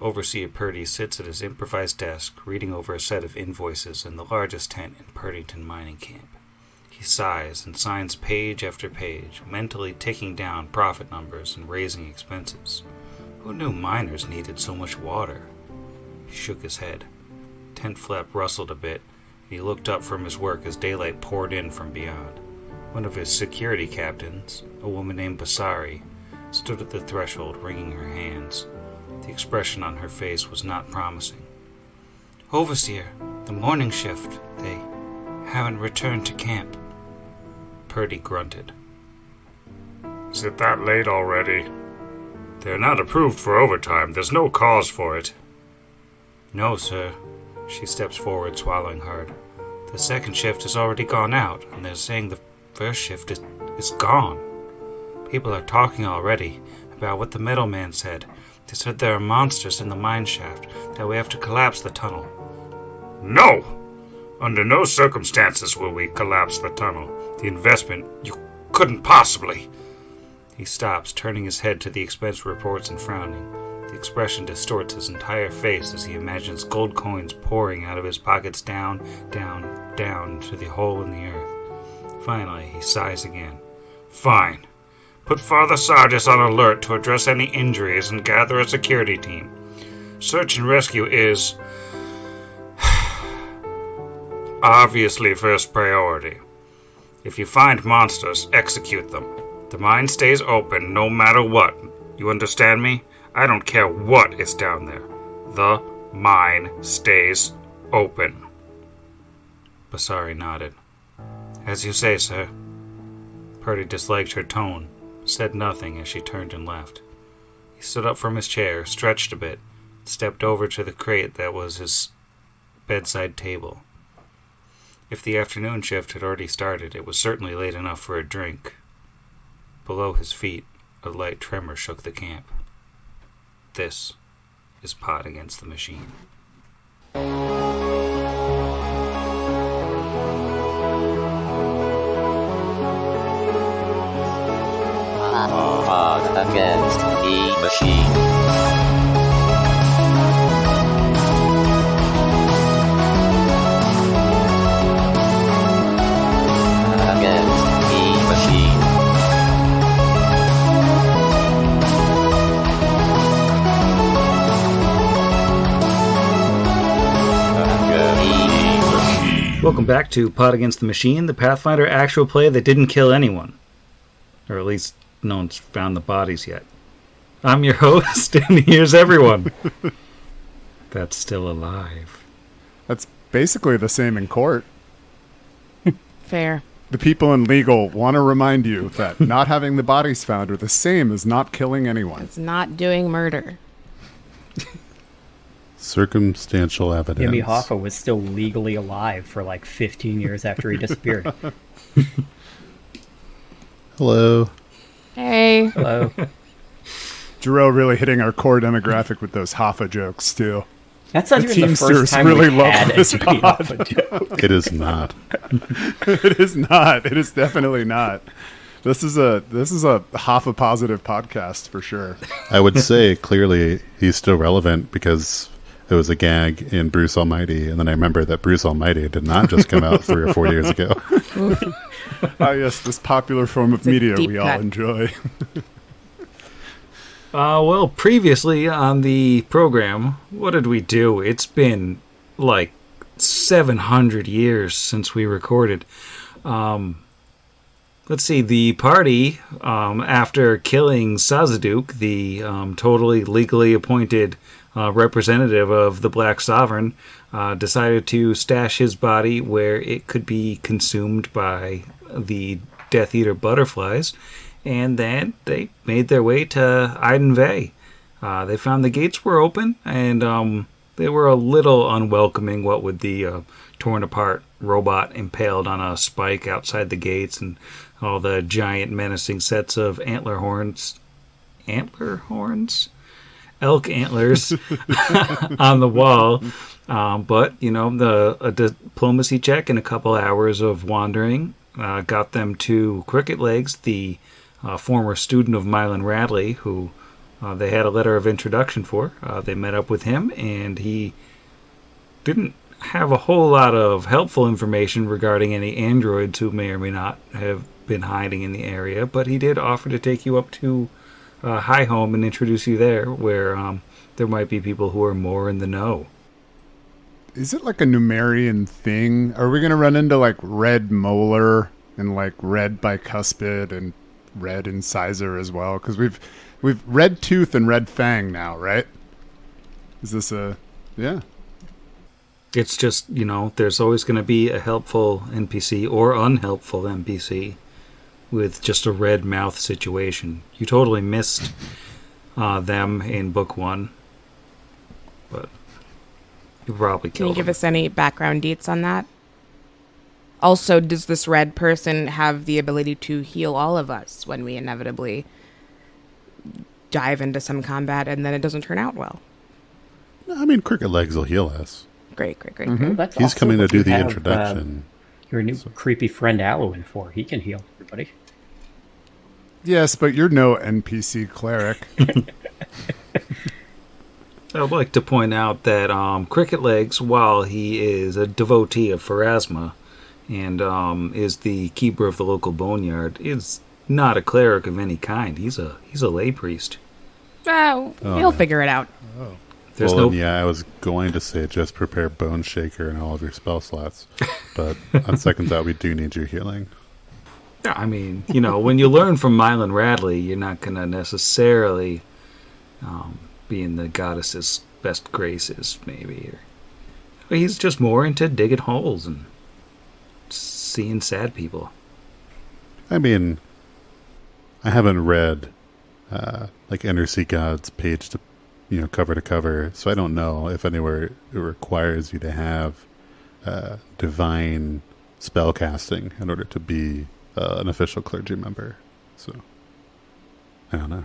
Overseer Purdy sits at his improvised desk, reading over a set of invoices in the largest tent in Purdyton mining camp. He sighs and signs page after page, mentally ticking down profit numbers and raising expenses. Who knew miners needed so much water? He shook his head. Tent flap rustled a bit, and he looked up from his work as daylight poured in from beyond. One of his security captains, a woman named Basari, stood at the threshold wringing her hands. The expression on her face was not promising. Overseer, the morning shift, they haven't returned to camp. Purdy grunted. Is it that late already? They're not approved for overtime. There's no cause for it. No, sir. She steps forward, swallowing hard. The second shift has already gone out, and they're saying the first shift is gone. People are talking already about what the middleman said. They said there are monsters in the mine shaft, that we have to collapse the tunnel. No! Under no circumstances will we collapse the tunnel. The investment, you couldn't possibly. He stops, turning his head to the expense reports and frowning. The expression distorts his entire face as he imagines gold coins pouring out of his pockets down, down, down to the hole in the earth. Finally, he sighs again. Fine. Put Father Sardis on alert to address any injuries and gather a security team. Search and rescue is obviously first priority. If you find monsters, execute them. The mine stays open no matter what. You understand me? I don't care what is down there. The mine stays open. Basari nodded. As you say, sir. Purdy disliked her tone, said nothing as she turned and left. He stood up from his chair, stretched a bit, stepped over to the crate that was his bedside table. If the afternoon shift had already started, it was certainly late enough for a drink. Below his feet, a light tremor shook the camp. This is Pot Against the Machine. Pot Against the Machine. Welcome back to Pot Against the Machine, the Pathfinder actual play that didn't kill anyone. Or at least no one's found the bodies yet. I'm your host, and here's everyone that's still alive. That's basically the same in court. Fair. The people in legal want to remind you that not having the bodies found are the same as not killing anyone. It's not doing murder. Circumstantial evidence. Jimmy Hoffa was still legally alive for like 15 years after he disappeared. Hello. Hey. Hello. Jarrell really hitting our core demographic with those Hoffa jokes, too. That's not The even the first Teamsters time really we've love had a this Jimmy pod. Hoffa joke. It is not. It is not. It is definitely not. This is a Hoffa positive podcast for sure. I would say clearly he's still relevant because it was a gag in Bruce Almighty, and then I remember that Bruce Almighty did not just come out 3 or 4 years ago. Yes, this popular form of It's a media deep we all cut. enjoy. Well, previously on the program, what did we do? It's been like 700 years since we recorded. Let's see, the party, after killing Sazaduk, the totally legally appointed representative of the Black Sovereign, decided to stash his body where it could be consumed by the Death Eater butterflies, and then they made their way to Iadenveigher. They found the gates were open, and they were a little unwelcoming, what with the torn apart robot impaled on a spike outside the gates and all the giant menacing sets of antler horns, elk antlers on the wall. But, you know, a diplomacy check and a couple hours of wandering got them to Crooked Legs, the former student of Mylan Radley, who they had a letter of introduction for. They met up with him, and he didn't have a whole lot of helpful information regarding any androids who may or may not have been hiding in the area, but he did offer to take you up to High Home and introduce you there, where there might be people who are more in the know. Is it like a Numerian thing? Are we going to run into like red molar and like red bicuspid and red incisor as well? Because we've red tooth and red fang now, right? Is this yeah? It's just, there's always going to be a helpful NPC or unhelpful NPC with just a red mouth situation. You totally missed them in book 1, but you probably Can you killed give them. us any background deets on that? Also, does this red person have the ability to heal all of us when we inevitably dive into some combat and then it doesn't turn out well? I mean, Crooked Legs will heal us. Great. Well, that's He's also coming to what do you the have, introduction. your new creepy friend Alwyn for. He can heal everybody. Yes, but you're no NPC cleric. I would like to point out that Cricket Legs, while he is a devotee of Pharasma and is the keeper of the local boneyard, is not a cleric of any kind. He's a lay priest. Oh, he'll figure it out. There's I was going to say just prepare Bone Shaker in all of your spell slots, but on second thought, we do need your healing. I mean, when you learn from Mylan Radley, you're not going to necessarily be in the goddess's best graces, maybe. Or he's just more into digging holes and seeing sad people. I mean, I haven't read like Undersea Gods page to cover to cover, so I don't know if anywhere it requires you to have divine spell casting in order to be an official clergy member. So I don't know.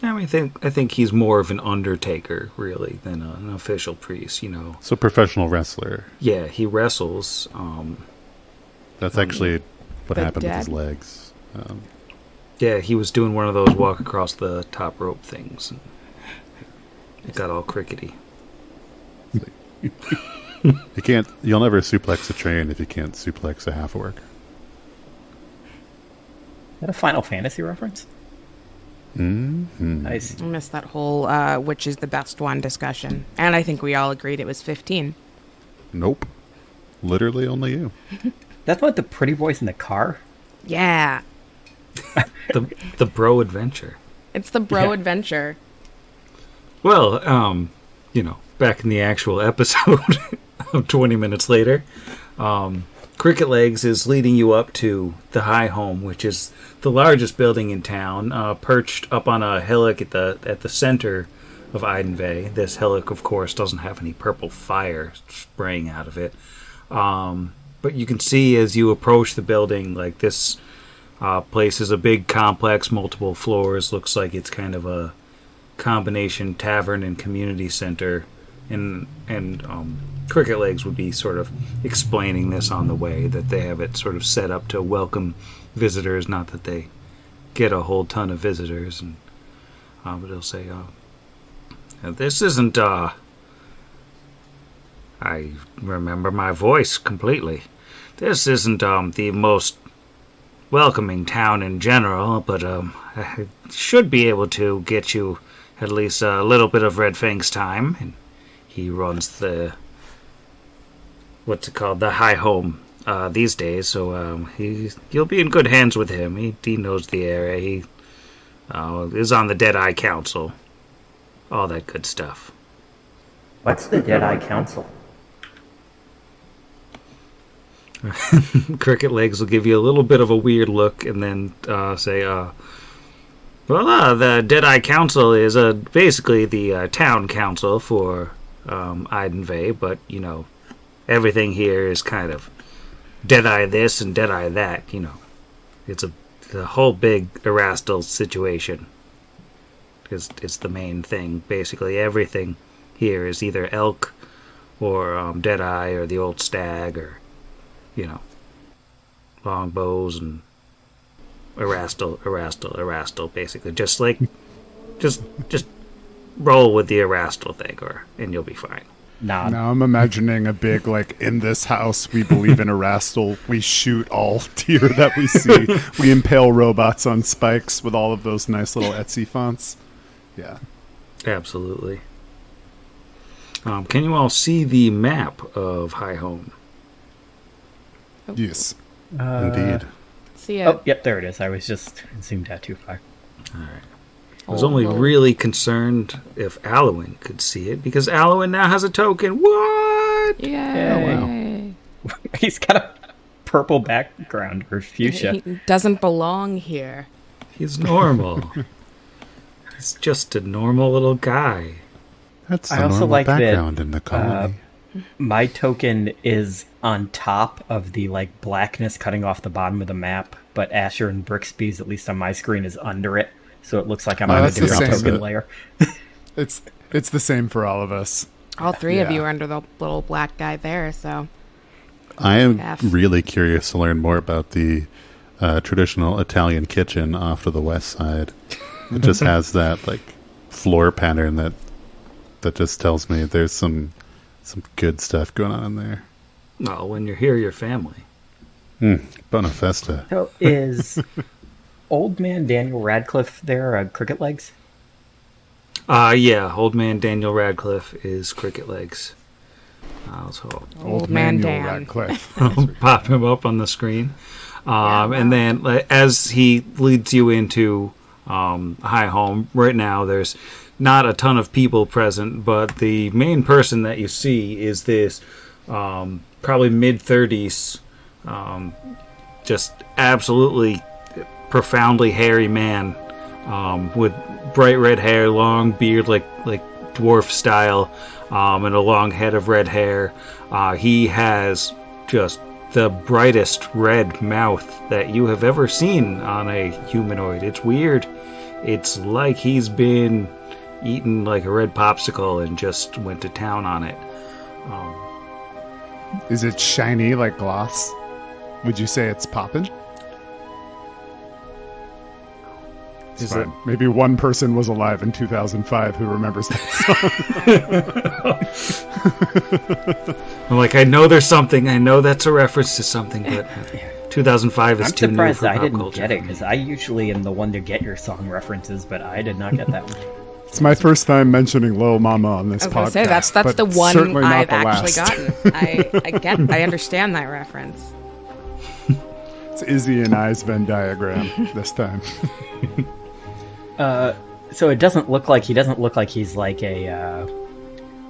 I think he's more of an undertaker, really, than an official priest. So professional wrestler. Yeah, he wrestles. That's actually what The happened with his dead? legs. Yeah, he was doing one of those walk across the top rope things. And it got all crickety. You'll never suplex a train if you can't suplex a half orc. Is that a Final Fantasy reference? Mm-hmm. Nice. I missed that whole which is the best one discussion. And I think we all agreed it was 15. Nope. Literally only you. That's what the pretty voice in the car? Yeah. The bro adventure. It's the bro Yeah. adventure. Well, back in the actual episode of 20 minutes later, Cricket Legs is leading you up to the High Home, which is the largest building in town, perched up on a hillock at the center of Iadenveigher. This hillock, of course, doesn't have any purple fire spraying out of it. But you can see as you approach the building, like this place is a big complex, multiple floors. Looks like it's kind of a combination tavern and community center. And Cricket Legs would be sort of explaining this on the way, that they have it sort of set up to welcome visitors, not that they get a whole ton of visitors. And but he'll say, this isn't, I remember my voice completely. This isn't the most welcoming town in general, but I should be able to get you at least a little bit of Red Fang's time. And he runs the, what's it called, the High Home these days, so you'll be in good hands with him. He knows the area. He is on the Deadeye Council. All that good stuff. What's the Deadeye Council? Cricket Legs will give you a little bit of a weird look and then say, the Deadeye Council is basically the town council for Iadenveigher, but, everything here is kind of Deadeye this and Deadeye that, It's the whole big Erastil situation. It's the main thing. Basically, everything here is either elk or Deadeye or the old stag or, longbows and Erastil, basically. Just like Just roll with the Erastil thing, and you'll be fine. Nah. Now I'm imagining a big, like, in this house, we believe in Erastil. We shoot all deer that we see. We impale robots on spikes with all of those nice little Etsy fonts. Yeah. Absolutely. Can you all see the map of High Home? Yes. Indeed. See it. Oh, yep, there it is. I was just zoomed out too far. All right. I was only really concerned if Alwyn could see it, because Alwyn now has a token. What? Yay. He's got a purple background or fuchsia. He doesn't belong here. He's normal. He's just a normal little guy. That's the I also normal like that, background in the colony. My token is on top of the like blackness cutting off the bottom of the map, but Asher and Brixby's, at least on my screen, is under it. So it looks like I'm on a that's the different same. token layer. It's the same for all of us. All three of Yeah. you are under the little black guy there, so I am F. really curious to learn more about the traditional Italian kitchen off to the west side. It just has that like floor pattern that just tells me there's some good stuff going on in there. Well, when you're here, you're family. Bonafesta. So is old man Daniel Radcliffe there, Cricket Legs? Yeah, old man Daniel Radcliffe is Cricket Legs. So Old man Manuel Dan. Radcliffe. I'll pop him up on the screen. And then like, as he leads you into High Home, right now there's not a ton of people present, but the main person that you see is this probably mid-30s, just absolutely profoundly hairy man with bright red hair, long beard like dwarf style, and a long head of red hair. He has just the brightest red mouth that you have ever seen on a humanoid. It's weird. It's like he's been eaten like a red popsicle and just went to town on it. Is it shiny like gloss? Would you say it's poppin'? It's Is fine. Maybe one person was alive in 2005 who remembers that song. I'm like, I know there's something. I know that's a reference to something, but 2005 is I'm too new surprised for I pop didn't culture. get it, because I usually am the one to get your song references, but I did not get that one. It's my first time mentioning Lil Mama on this I was podcast. gonna say that's but the one certainly not I've the actually last. gotten. I understand that reference. It's Izzy and I's Venn diagram this time. So it doesn't look like he's like a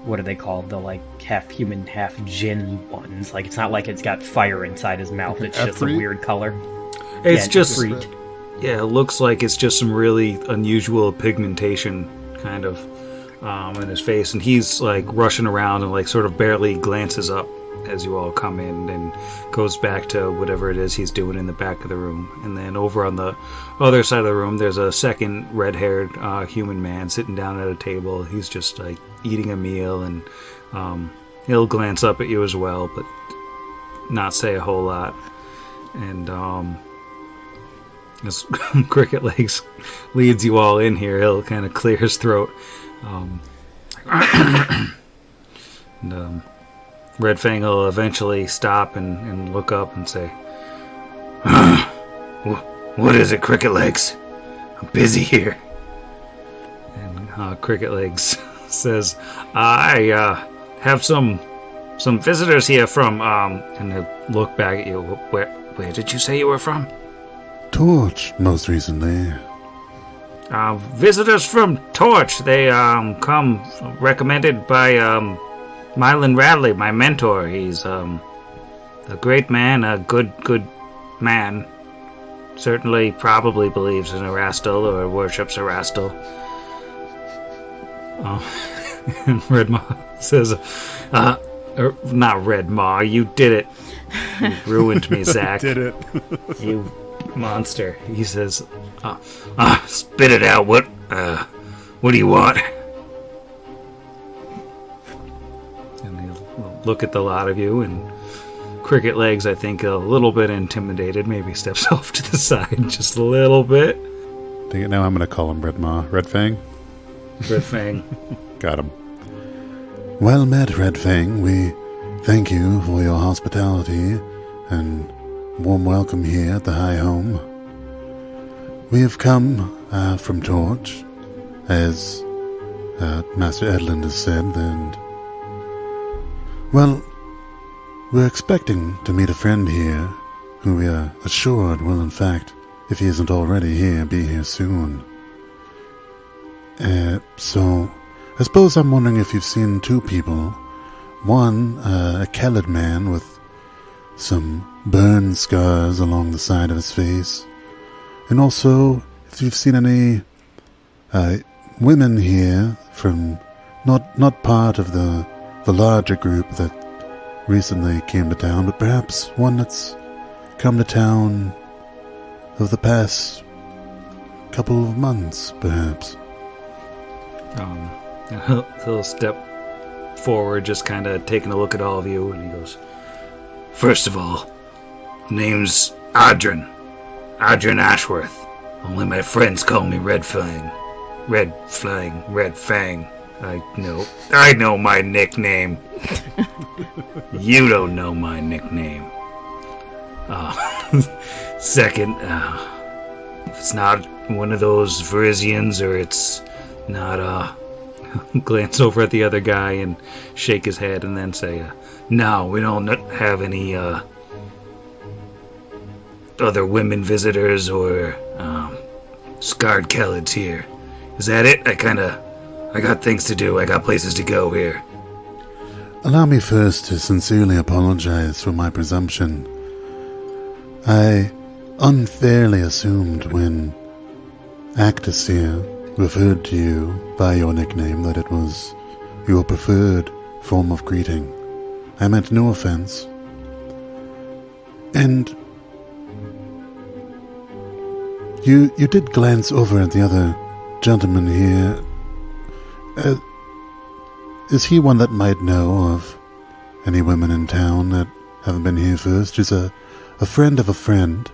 what are they called, the like half human half djinn ones. Like it's not like it's got fire inside his mouth. It's just a Efreet? weird color. It's Yeah, just, Efreet. yeah, it looks like it's just some really unusual pigmentation kind of in his face, and he's like rushing around and like sort of barely glances up as you all come in and goes back to whatever it is he's doing in the back of the room. And then over on the other side of the room, there's a second red-haired human man sitting down at a table. He's just like eating a meal, and he'll glance up at you as well, but not say a whole lot. And as Cricket Legs leads you all in here, he'll kind of clear his throat. And Red Fang will eventually stop and look up and say, "What is it, Cricket Legs? I'm busy here." And Cricket Legs says, "I have some visitors here from," and he'll look back at you. Where did you say you were from? Torch, most recently. Visitors from Torch. They come recommended by Mylan Radley, my mentor. He's a great man, a good man. Certainly, probably believes in Erastil or worships Erastil. And Red Maw says, not Red Maw, you did it. You ruined me, Zach. Did it. You monster." He says, "Spit it out. What do you want?" And he'll look at the lot of you, and Cricket Legs, I think, a little bit intimidated, maybe steps off to the side just a little bit. Dang it, now I'm going to call him Red Maw. Red Fang? Red Fang. Got him. Well met, Red Fang. We thank you for your hospitality and warm welcome here at the High Home. We have come from Torch, as Master Edlund has said, and, well, we're expecting to meet a friend here who we are assured will, in fact, if he isn't already here, be here soon. So, I suppose I'm wondering if you've seen two people. One, a Kellid man with some burn scars along the side of his face. And also, if you've seen any women here from not part of the larger group that recently came to town, but perhaps one that's come to town of the past couple of months, perhaps. He'll step forward, just kind of taking a look at all of you, and he goes, "First of all, name's Adrian Ashworth. Only my friends call me Red Fang. Red Fang. I know my nickname. You don't know my nickname. Second, if it's not one of those Verizians, or it's not, glance over at the other guy and shake his head and then say, no, we don't have any, other women visitors or, scarred Kellids here. Is that it? I got things to do. I got places to go here." Allow me first to sincerely apologize for my presumption. I unfairly assumed when Actus here referred to you by your nickname that it was your preferred form of greeting. I meant no offense. And you did glance over at the other gentleman here. Is he one that might know of any women in town that haven't been here first? He's a friend of a friend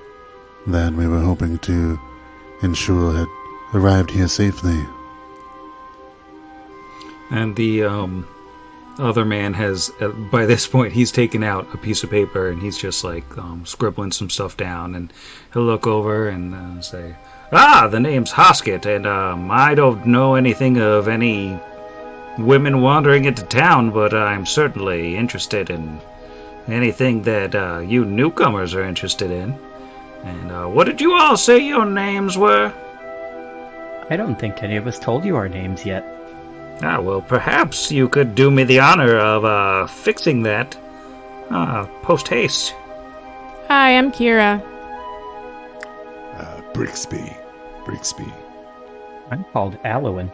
that we were hoping to ensure had arrived here safely. And the other man has, by this point, he's taken out a piece of paper and he's just like scribbling some stuff down, and he'll look over and say, the name's Hoskett, and I don't know anything of any women wandering into town, but I'm certainly interested in anything that you newcomers are interested in. And what did you all say your names were? I don't think any of us told you our names yet. Well, perhaps you could do me the honor of fixing that post-haste. Hi, I'm Kira. Brixby. I'm called Alwyn.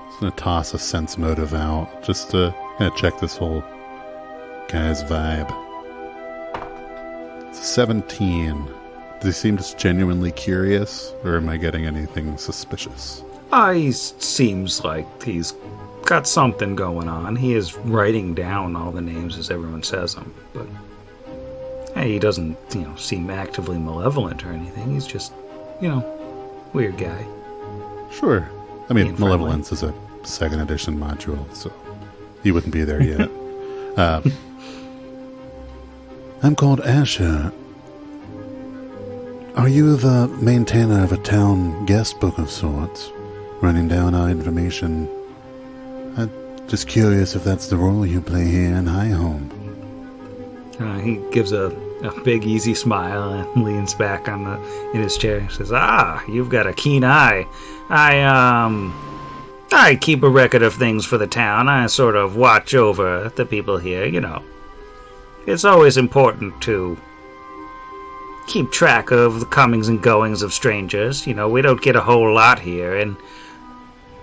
Just gonna toss a sense motive out, just to check this whole guy's vibe. It's a 17. Does he seem just genuinely curious, or am I getting anything suspicious? He seems like he's got something going on. He is writing down all the names as everyone says them, but he doesn't, seem actively malevolent or anything. He's just, weird guy. Sure. I mean, Being Malevolence is a 2nd edition module, so he wouldn't be there yet. I'm called Asher. Are you the maintainer of a town guest book of sorts, running down our information? I'm just curious if that's the role you play here in High Home. He gives a big, easy smile and leans back in his chair and says, you've got a keen eye. I keep a record of things for the town. I sort of watch over the people here, It's always important to keep track of the comings and goings of strangers. We don't get a whole lot here, and,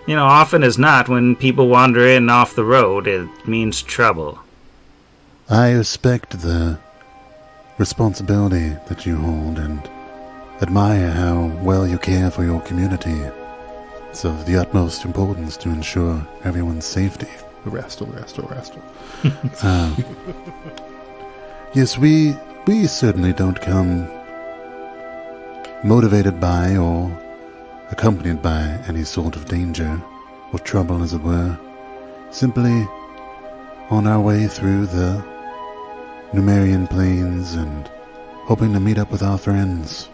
often as not, when people wander in off the road, it means trouble. I respect the responsibility that you hold and admire how well you care for your community. It's of the utmost importance to ensure everyone's safety. Rastal. Yes, we certainly don't come motivated by or accompanied by any sort of danger. or trouble, as it were. Simply on our way through the Numerian plains and hoping to meet up with our friends.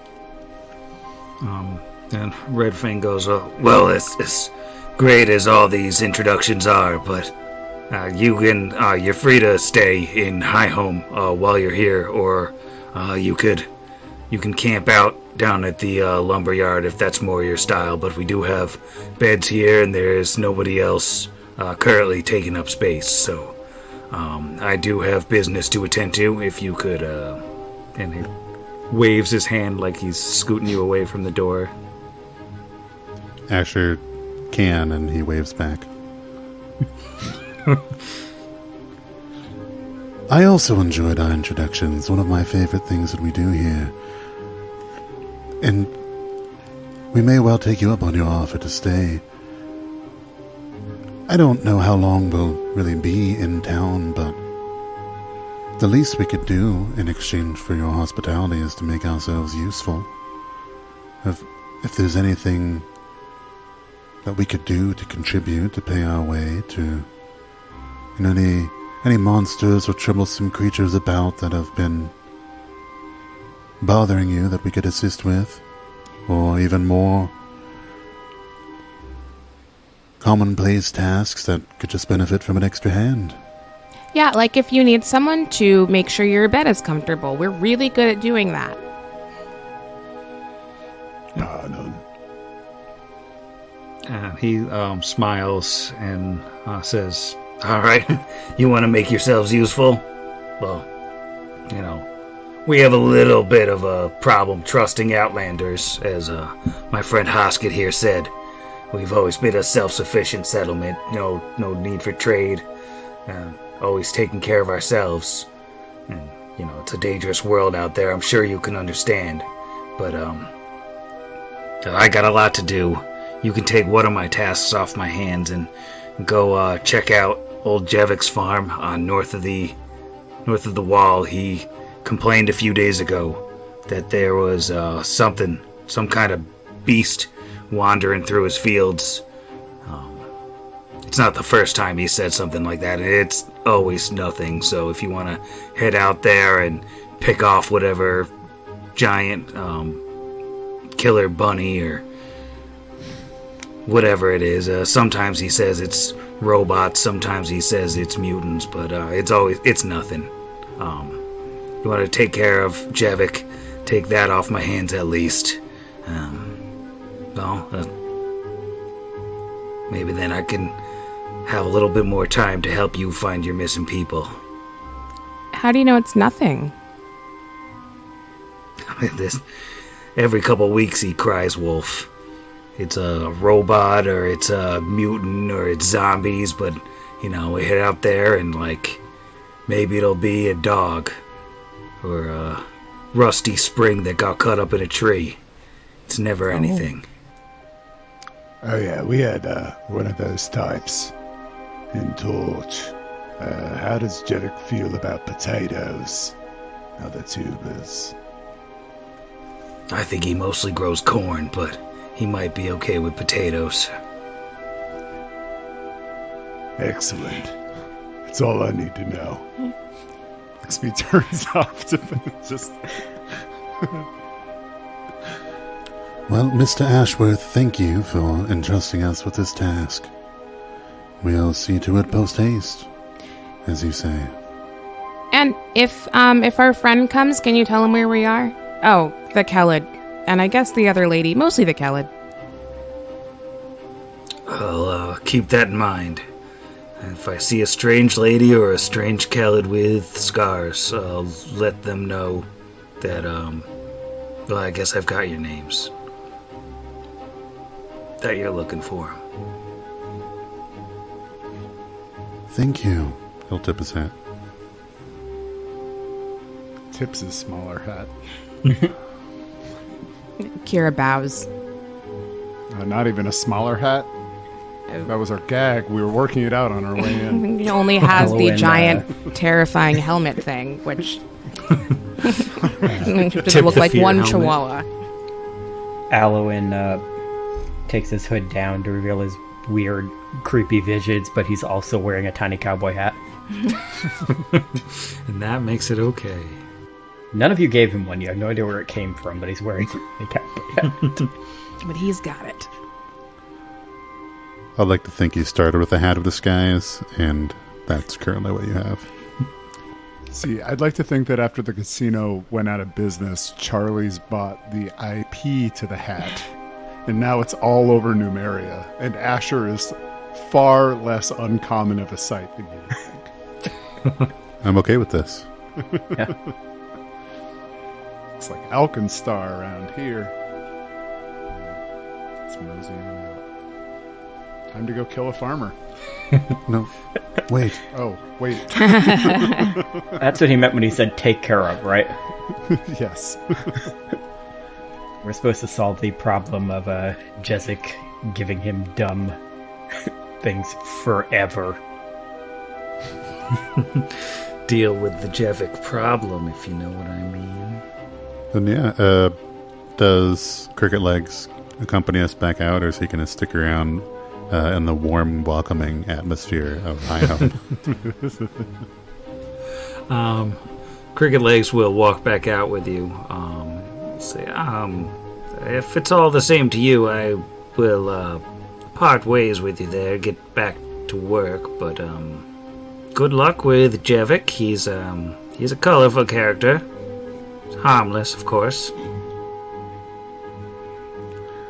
And Red Fang goes, well, as great as all these introductions are, but you're free to stay in High Home while you're here, or you can camp out down at the lumberyard if that's more your style. But we do have beds here, and there's nobody else currently taking up space. So I do have business to attend to. If you could, and he waves his hand like he's scooting you away from the door. Asher can, and he waves back. I also enjoyed our introductions, one of my favorite things that we do here. And we may well take you up on your offer to stay. I don't know how long we'll really be in town, but the least we could do in exchange for your hospitality is to make ourselves useful. If there's anything that we could do to contribute to pay our way to any monsters or troublesome creatures about that have been bothering you that we could assist with, or even more commonplace tasks that could just benefit from an extra hand. Yeah, like if you need someone to make sure your bed is comfortable. We're really good at doing that. None. He smiles and says, all right, you want to make yourselves useful? Well, we have a little bit of a problem trusting Outlanders, as my friend Hoskett here said. We've always been a self-sufficient settlement, no need for trade, always taking care of ourselves. And, it's a dangerous world out there, I'm sure you can understand. But, I got a lot to do. You can take one of my tasks off my hands and go check out old Jevik's farm north of the wall. He complained a few days ago that there was some kind of beast wandering through his fields. It's not the first time he said something like that. It's always nothing. So if you want to head out there and pick off whatever giant killer bunny or whatever it is. Sometimes he says it's robots, sometimes he says it's mutants, but it's nothing. You want to take care of Jevik, take that off my hands at least. Maybe then I can have a little bit more time to help you find your missing people. How do you know it's nothing? Every couple weeks he cries wolf. It's a robot, or it's a mutant, or it's zombies, but, we head out there and, maybe it'll be a dog, or a rusty spring that got cut up in a tree. It's never anything. Oh yeah, we had one of those types in Torch. How does Jeddick feel about potatoes? Other tubers. I think he mostly grows corn, but he might be okay with potatoes. Excellent. That's all I need to know. XP turns off to just... Well, Mr. Ashworth, thank you for entrusting us with this task. We'll see to it post-haste, as you say. And if our friend comes, can you tell him where we are? Oh, the Kelid. And I guess the other lady, mostly the Kelid. I'll keep that in mind. If I see a strange lady or a strange Kelid with scars, I'll let them know that, I guess I've got your names. That you're looking for. Thank you. He'll tip his hat. Tips his smaller hat. Kira bows. Not even a smaller hat? That was our gag. We were working it out on our way in. He only has the giant, terrifying helmet thing, which should look like one helmet. chihuahua. Alwyn takes his hood down to reveal his weird creepy visions, but he's also wearing a tiny cowboy hat. And that makes it okay. None of you gave him one. You have no idea where it came from, but he's wearing a cowboy hat. But he's got it. I'd like to think you started with a hat of disguise, and that's currently what you have. See, I'd like to think that after the casino went out of business, Charlie's bought the IP to the hat, and now it's all over Numeria, and Asher is far less uncommon of a sight than you would think. I'm okay with this. Yeah. It's like Alkenstar around here. It's moseying out. Time to go kill a farmer. No, wait. Oh, wait. That's what he meant when he said take care of, right? Yes. We're supposed to solve the problem of Jezik giving him dumb things forever. Deal with the Jevic problem, if you know what I mean. Then yeah, does Cricket Legs accompany us back out, or is he going to stick around in the warm, welcoming atmosphere of High Home? Cricket Legs will walk back out with you. Say, if it's all the same to you, I will part ways with you there, get back to work, but good luck with Jevic. He's a colorful character. Harmless, of course.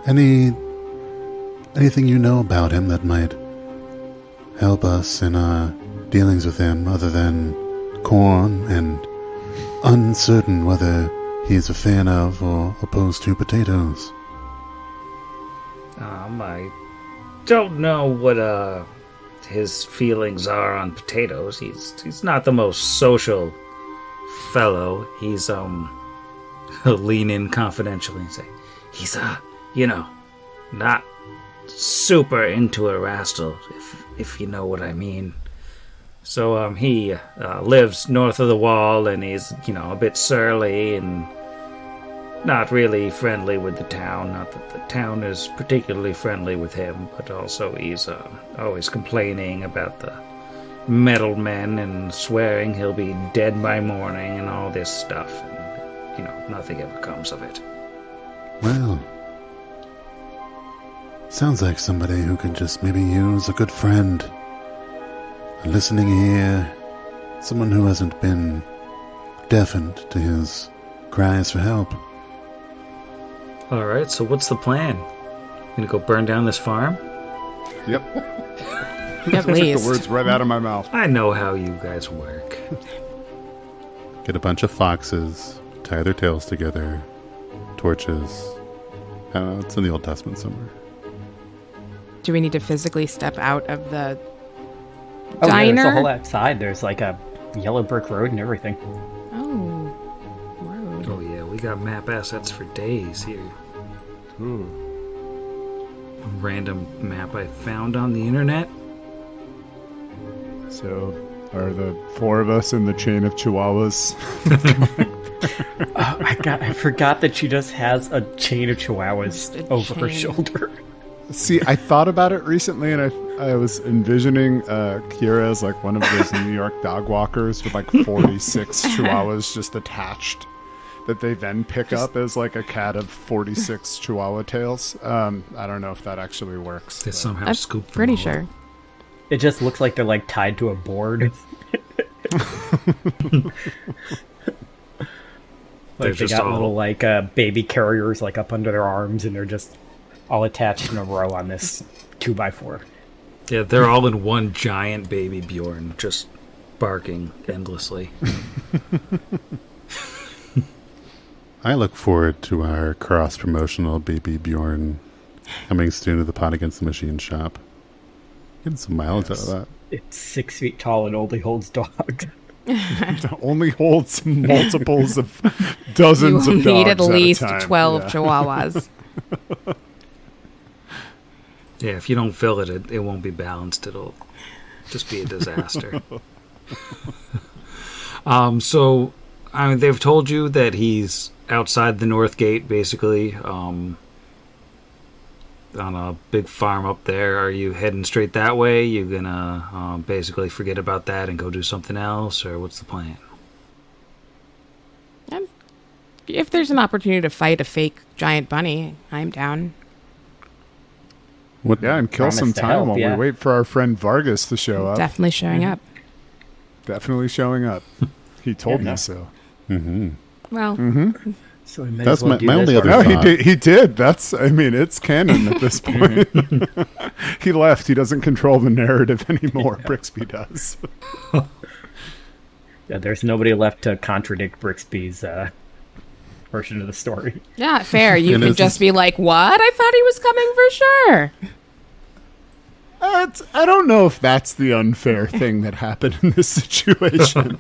Anything you know about him that might help us in our dealings with him, other than corn and uncertain whether he's a fan of or opposed to potatoes? I don't know what his feelings are on potatoes. He's not the most social fellow. He's he'll lean in confidentially and say, he's not super into a rascal, if you know what I mean. So he lives north of the wall, and he's a bit surly and not really friendly with the town. Not that the town is particularly friendly with him, but also he's always complaining about the metal men and swearing he'll be dead by morning and all this stuff. And, nothing ever comes of it. Well, sounds like somebody who could just maybe use a good friend, a listening ear, someone who hasn't been deafened to his cries for help. Alright, so what's the plan? Gonna go burn down this farm? Yep. At Took least. the words right out of my mouth. I know how you guys work. Get a bunch of foxes, tie their tails together, torches. I don't know, it's in the Old Testament somewhere. Do we need to physically step out of the Oh, yeah, diner? there's a whole outside. There's like a yellow brick road and everything. Oh, road. Oh yeah, we got map assets for days here. Ooh. A random map I found on the internet. So, are the four of us in the chain of chihuahuas? Oh, I forgot that she just has a chain of chihuahuas Just a over her chain. shoulder. See, I thought about it recently, and I was envisioning Kira as like one of those New York dog walkers with like 46 chihuahuas just attached that they then pick up as like a cat of 46 chihuahua tails. I don't know if that actually works. They but- somehow I'm scooped them pretty all sure. up. It just looks like they're like tied to a board. They're Like they just got all- little like baby carriers like up under their arms, and they're just all attached in a row on this 2x4. Yeah, they're all in one giant baby Bjorn, just barking endlessly. I look forward to our cross-promotional Baby Bjorn coming soon to the Pot Against the Machine shop. Getting some mileage out of that. It's 6 feet tall and only holds dogs. only holds multiples of dozens You of dogs need at least a time. 12 Yeah. chihuahuas. Yeah, if you don't fill it, it won't be balanced. It'll just be a disaster. So, I mean, they've told you that he's outside the North Gate, basically. on a big farm up there. Are you heading straight that way? You gonna basically forget about that and go do something else, or what's the plan? If there's an opportunity to fight a fake giant bunny, I'm down. Yeah, and kill Promise some to time help, while yeah. we wait for our friend Vargas to show up. Definitely showing up. Definitely showing up. He told Yeah, me no. so. Mm-hmm. Well, So we may That's as well do my this only for- other No, thought. he did. It's canon at this point. He left. He doesn't control the narrative anymore. Brixby does. Yeah, there's nobody left to contradict Brixby's version of the story. yeah, fair. You And could it's- just be like, what? I thought he was coming for sure. I don't know if that's the unfair thing that happened in this situation.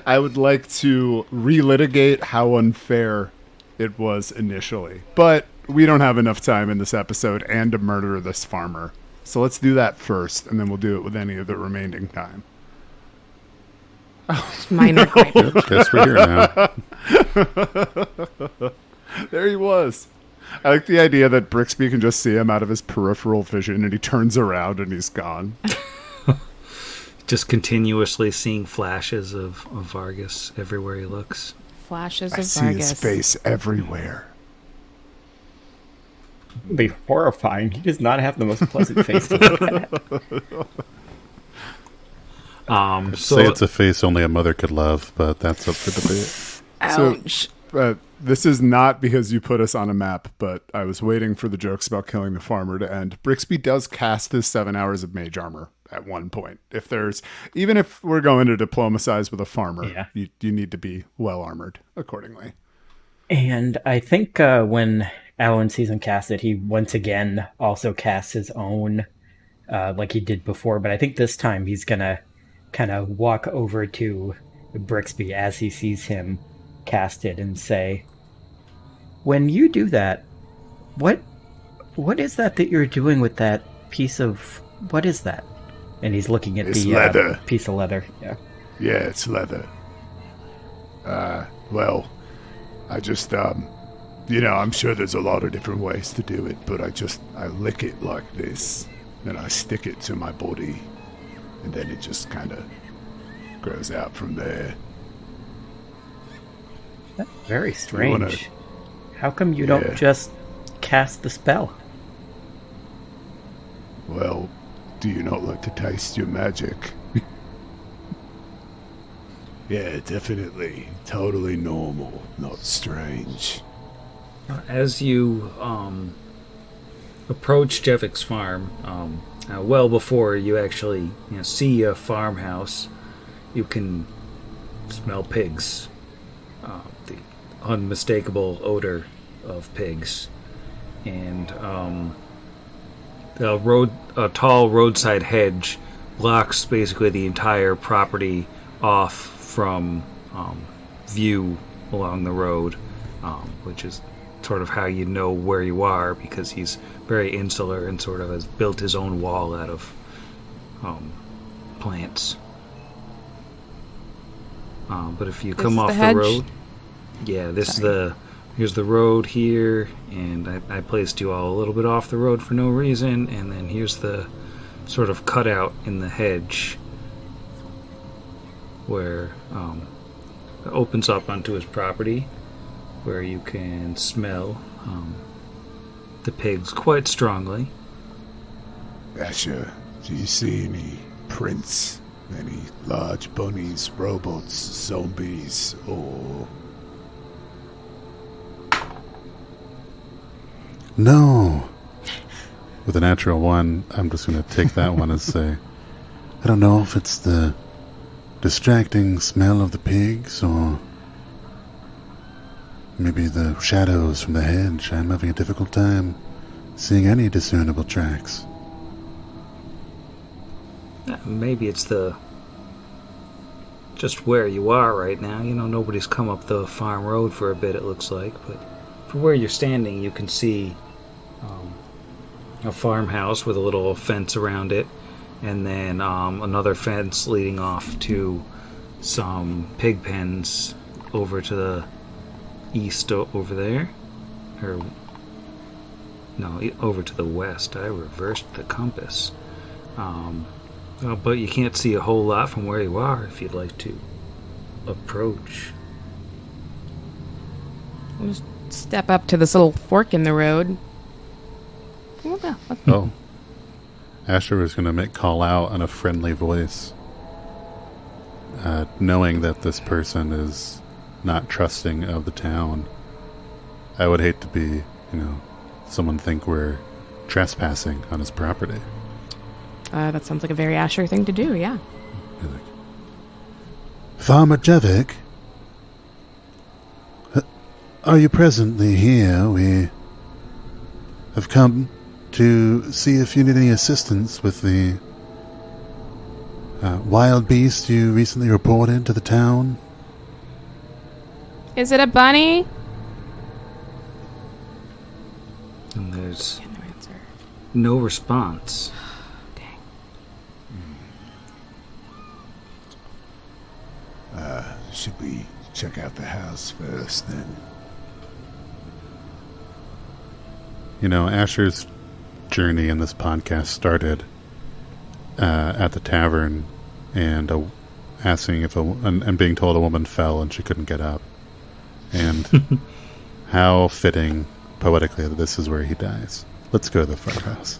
I would like to relitigate how unfair it was initially. But we don't have enough time in this episode and to murder this farmer. So let's do that first, and then we'll do it with any of the remaining time. Minor gripe. Guess we're here now. There he was. I like the idea that Brixby can just see him out of his peripheral vision, and he turns around and he's gone. Just continuously seeing flashes of Vargas everywhere he looks. Flashes I of see Vargas. his face everywhere. It'd be horrifying. He does not have the most pleasant face to look at. So Say it's a face only a mother could love, but that's up for debate. Ouch. This is not because you put us on a map, but I was waiting for the jokes about killing the farmer to end. Brixby does cast his 7 hours of mage armor at one point. Even if we're going to diplomatize with a farmer, Yeah. you need to be well armored accordingly. And I think when Alan sees him cast it, he once again also casts his own, like he did before. But I think this time he's gonna kind of walk over to Brixby as he sees him cast it and say, "When you do that, what is that you're doing with that piece of what is that?" And he's looking at It's the leather. piece of leather. Yeah. Yeah, it's leather. Well, I just, I'm sure there's a lot of different ways to do it, but I lick it like this, and I stick it to my body, and then it just kind of grows out from there. Very strange. wanna- How come you Yeah. don't just cast the spell? Well, do you not like to taste your magic? Yeah, definitely. Totally normal, not strange. as you approach Jevik's farm, well before you actually see a farmhouse, you can smell pigs. The unmistakable odor of pigs, and a tall roadside hedge blocks basically the entire property off from view along the road, which is sort of how you know where you are, because he's very insular and sort of has built his own wall out of plants. But if you come This off the the hedge? road, yeah, here's the road here, and I placed you all a little bit off the road for no reason, and then here's the sort of cutout in the hedge where it opens up onto his property, where you can smell the pigs quite strongly. Asher, do you see any prints? Any large bunnies, robots, zombies, or... No. With a natural one, I'm just going to take that one and say, I don't know if it's the distracting smell of the pigs or maybe the shadows from the hedge. I'm having a difficult time seeing any discernible tracks. Maybe it's just where you are right now. Nobody's come up the farm road for a bit, it looks like, but from where you're standing, you can see a farmhouse with a little fence around it, and then another fence leading off to some pig pens over to the east over there. No, over to the west. I reversed the compass. But you can't see a whole lot from where you are if you'd like to approach. We'll just step up to this little fork in the road. Oh. Asher was going to call out in a friendly voice, knowing that this person is not trusting of the town. I would hate to be, someone think we're trespassing on his property. That sounds like a very Asher thing to do, yeah. Farmer Jevick, are you presently here? We have come to see if you need any assistance with the wild beast you recently reported to the town. Is it a bunny? And there's no response. Dang. Should we check out the house first, then? Asher's journey in this podcast started at the tavern and asking if and being told a woman fell and she couldn't get up. And how fitting, poetically, that this is where he dies. Let's go to the farmhouse.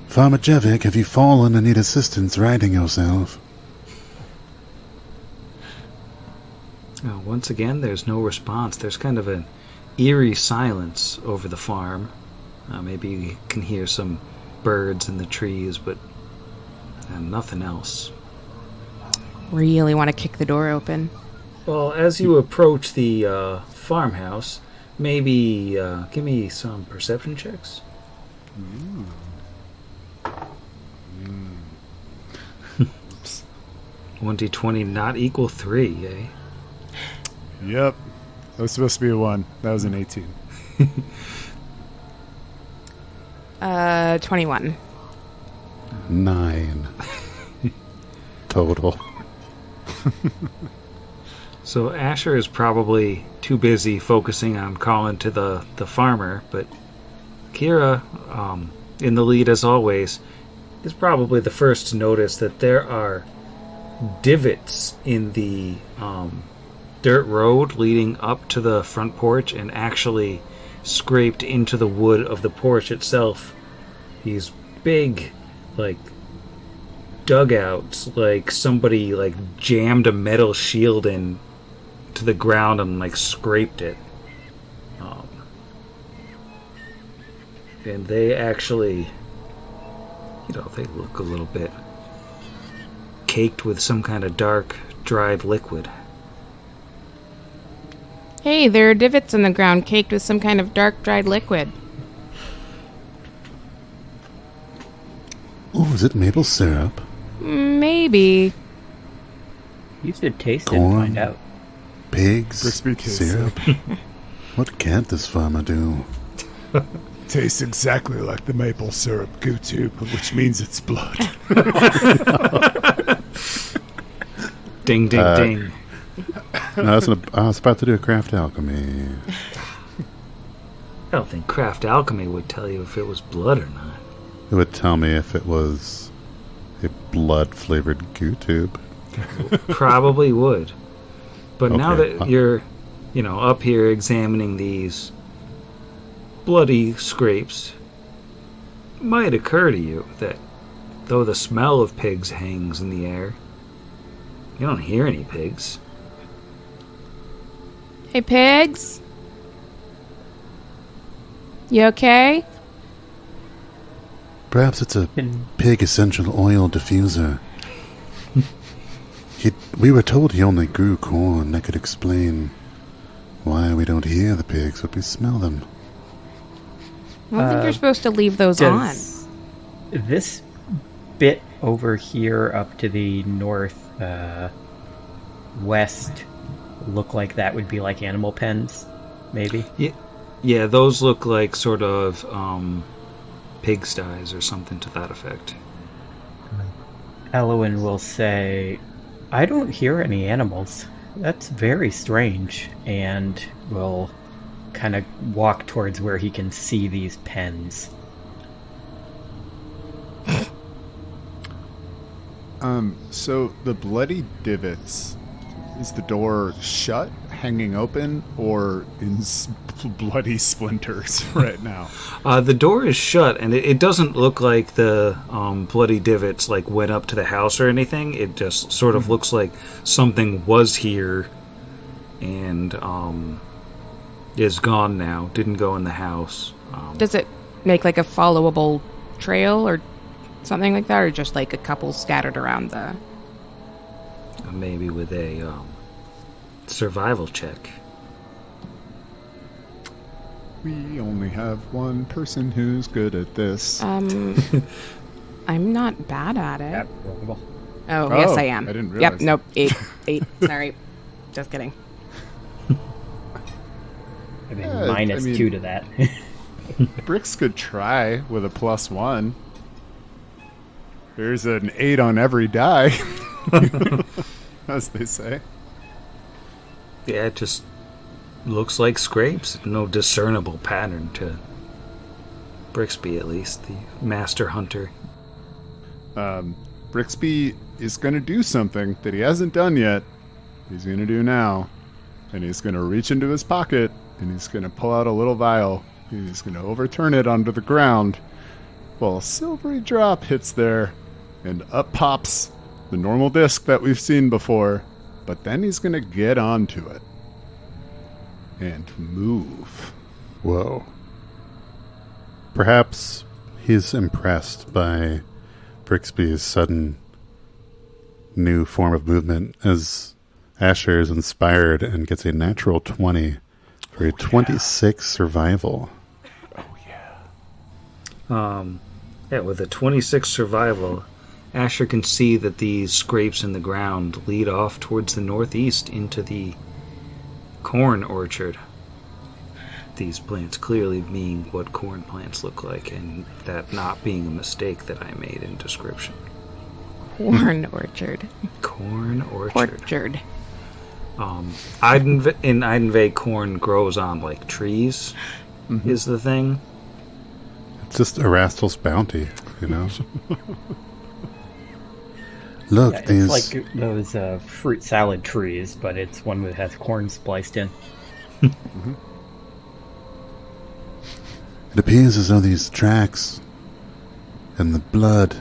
Farmer Jevick, have you fallen and need assistance righting yourself? Once again, there's no response. There's kind of an eerie silence over the farm. Maybe you can hear some birds in the trees, but nothing else. Really want to kick the door open. Well, as you approach the farmhouse, maybe give me some perception checks. 1d20 not equal 3, eh? Yep. That was supposed to be a 1. That was an 18. 21. 9. Total. So Asher is probably too busy focusing on calling to the farmer, but Kira, in the lead as always, is probably the first to notice that there are divots in the dirt road leading up to the front porch and actually scraped into the wood of the porch itself. These big, dugouts, like somebody, jammed a metal shield in to the ground and, scraped it. And they actually, they look a little bit caked with some kind of dark, dried liquid. Hey, there are divots in the ground caked with some kind of dark, dried liquid. Oh, is it maple syrup? Maybe. You should taste it Corn. and find out. Pigs? Crispy kids. Syrup? What can't this farmer do? Tastes exactly like the maple syrup goo tube, which means it's blood. Ding, ding, ding. No, I was about to do a craft alchemy. I don't think craft alchemy would tell you if it was blood or not. It would tell me if it was a blood-flavored goo tube. Probably would. But now Okay. that you're, up here examining these bloody scrapes, it might occur to you that though the smell of pigs hangs in the air, you don't hear any pigs. Hey, pigs? You okay? Perhaps it's a pig essential oil diffuser. We were told he only grew corn. That could explain why we don't hear the pigs, but we smell them. I don't think you're supposed to leave those on. Does this bit over here up to the north west look like that would be like animal pens, maybe? Yeah, those look like sort of pigsties or something to that effect. Elowen will say, I don't hear any animals. That's very strange, and will kind of walk towards where he can see these pens. So the bloody divots, is the door shut, hanging open, or in bloody splinters right now? The door is shut, and it doesn't look like the bloody divots like went up to the house or anything. It just sort of looks like something was here and is gone now. Didn't go in the house. Does it make like a followable trail or something like that, or just like a couple scattered around the... Maybe with a survival check. We only have one person who's good at this. I'm not bad at it. That rollable. Oh, yes, I am. I didn't realize. Yep, nope, 8. Sorry. Just kidding. I mean, -2 to that. Bricks could try with a +1. There's an 8 on every die, as they say. Yeah, it just looks like scrapes. No discernible pattern to Brixby, at least, the master hunter. Brixby is going to do something that he hasn't done yet. He's going to do now. And he's going to reach into his pocket, and he's going to pull out a little vial. He's going to overturn it onto the ground. Well, a silvery drop hits there, and up pops the normal disc that we've seen before. But then he's going to get onto it and move. Whoa. Perhaps he's impressed by Brixby's sudden new form of movement as Asher is inspired and gets a natural 20 for a 26 survival. Yeah, with a 26 survival, Asher can see that these scrapes in the ground lead off towards the northeast into the corn orchard. These plants clearly being what corn plants look like, and that not being a mistake that I made in description. Corn orchard. Corn orchard. Orchard. In Iadenveigher, corn grows on like trees, is the thing. It's just Erastel's bounty, you know? Look, Yeah, these... it's like those fruit salad trees, but it's one that has corn spliced in. It appears as though these tracks and the blood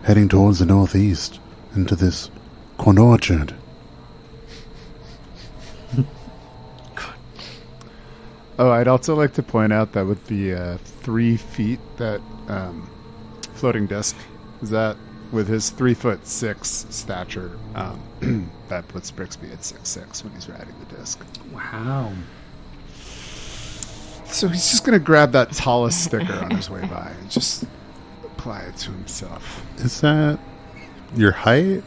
heading towards the northeast into this corn orchard. Oh, I'd also like to point out that with the 3 feet that floating disc is that, with his 3'6" stature, that puts Brixby at 6'6" when he's riding the disc. Wow. So he's just going to grab that tallest sticker on his way by and just apply it to himself. Is that your height?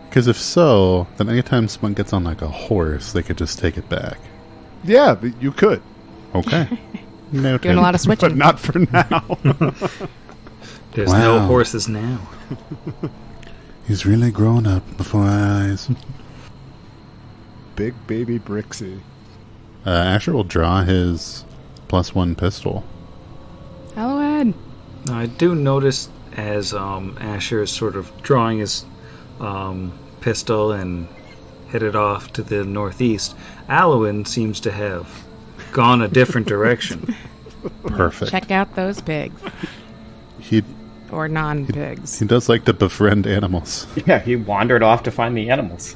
Because if so, then anytime someone gets on like a horse, they could just take it back. Yeah, but you could. Okay. Noted. Doing a lot of switching. But not for now. There's Wow. no horses now. He's really grown up before our eyes. Big baby Brixie. Asher will draw his +1 pistol. Halloween. Now, I do notice as Asher is sort of drawing his pistol and headed off to the northeast, Alwyn seems to have gone a different direction. Perfect. Check out those pigs. He Or non-pigs. he does like to befriend animals. Yeah, he wandered off to find the animals.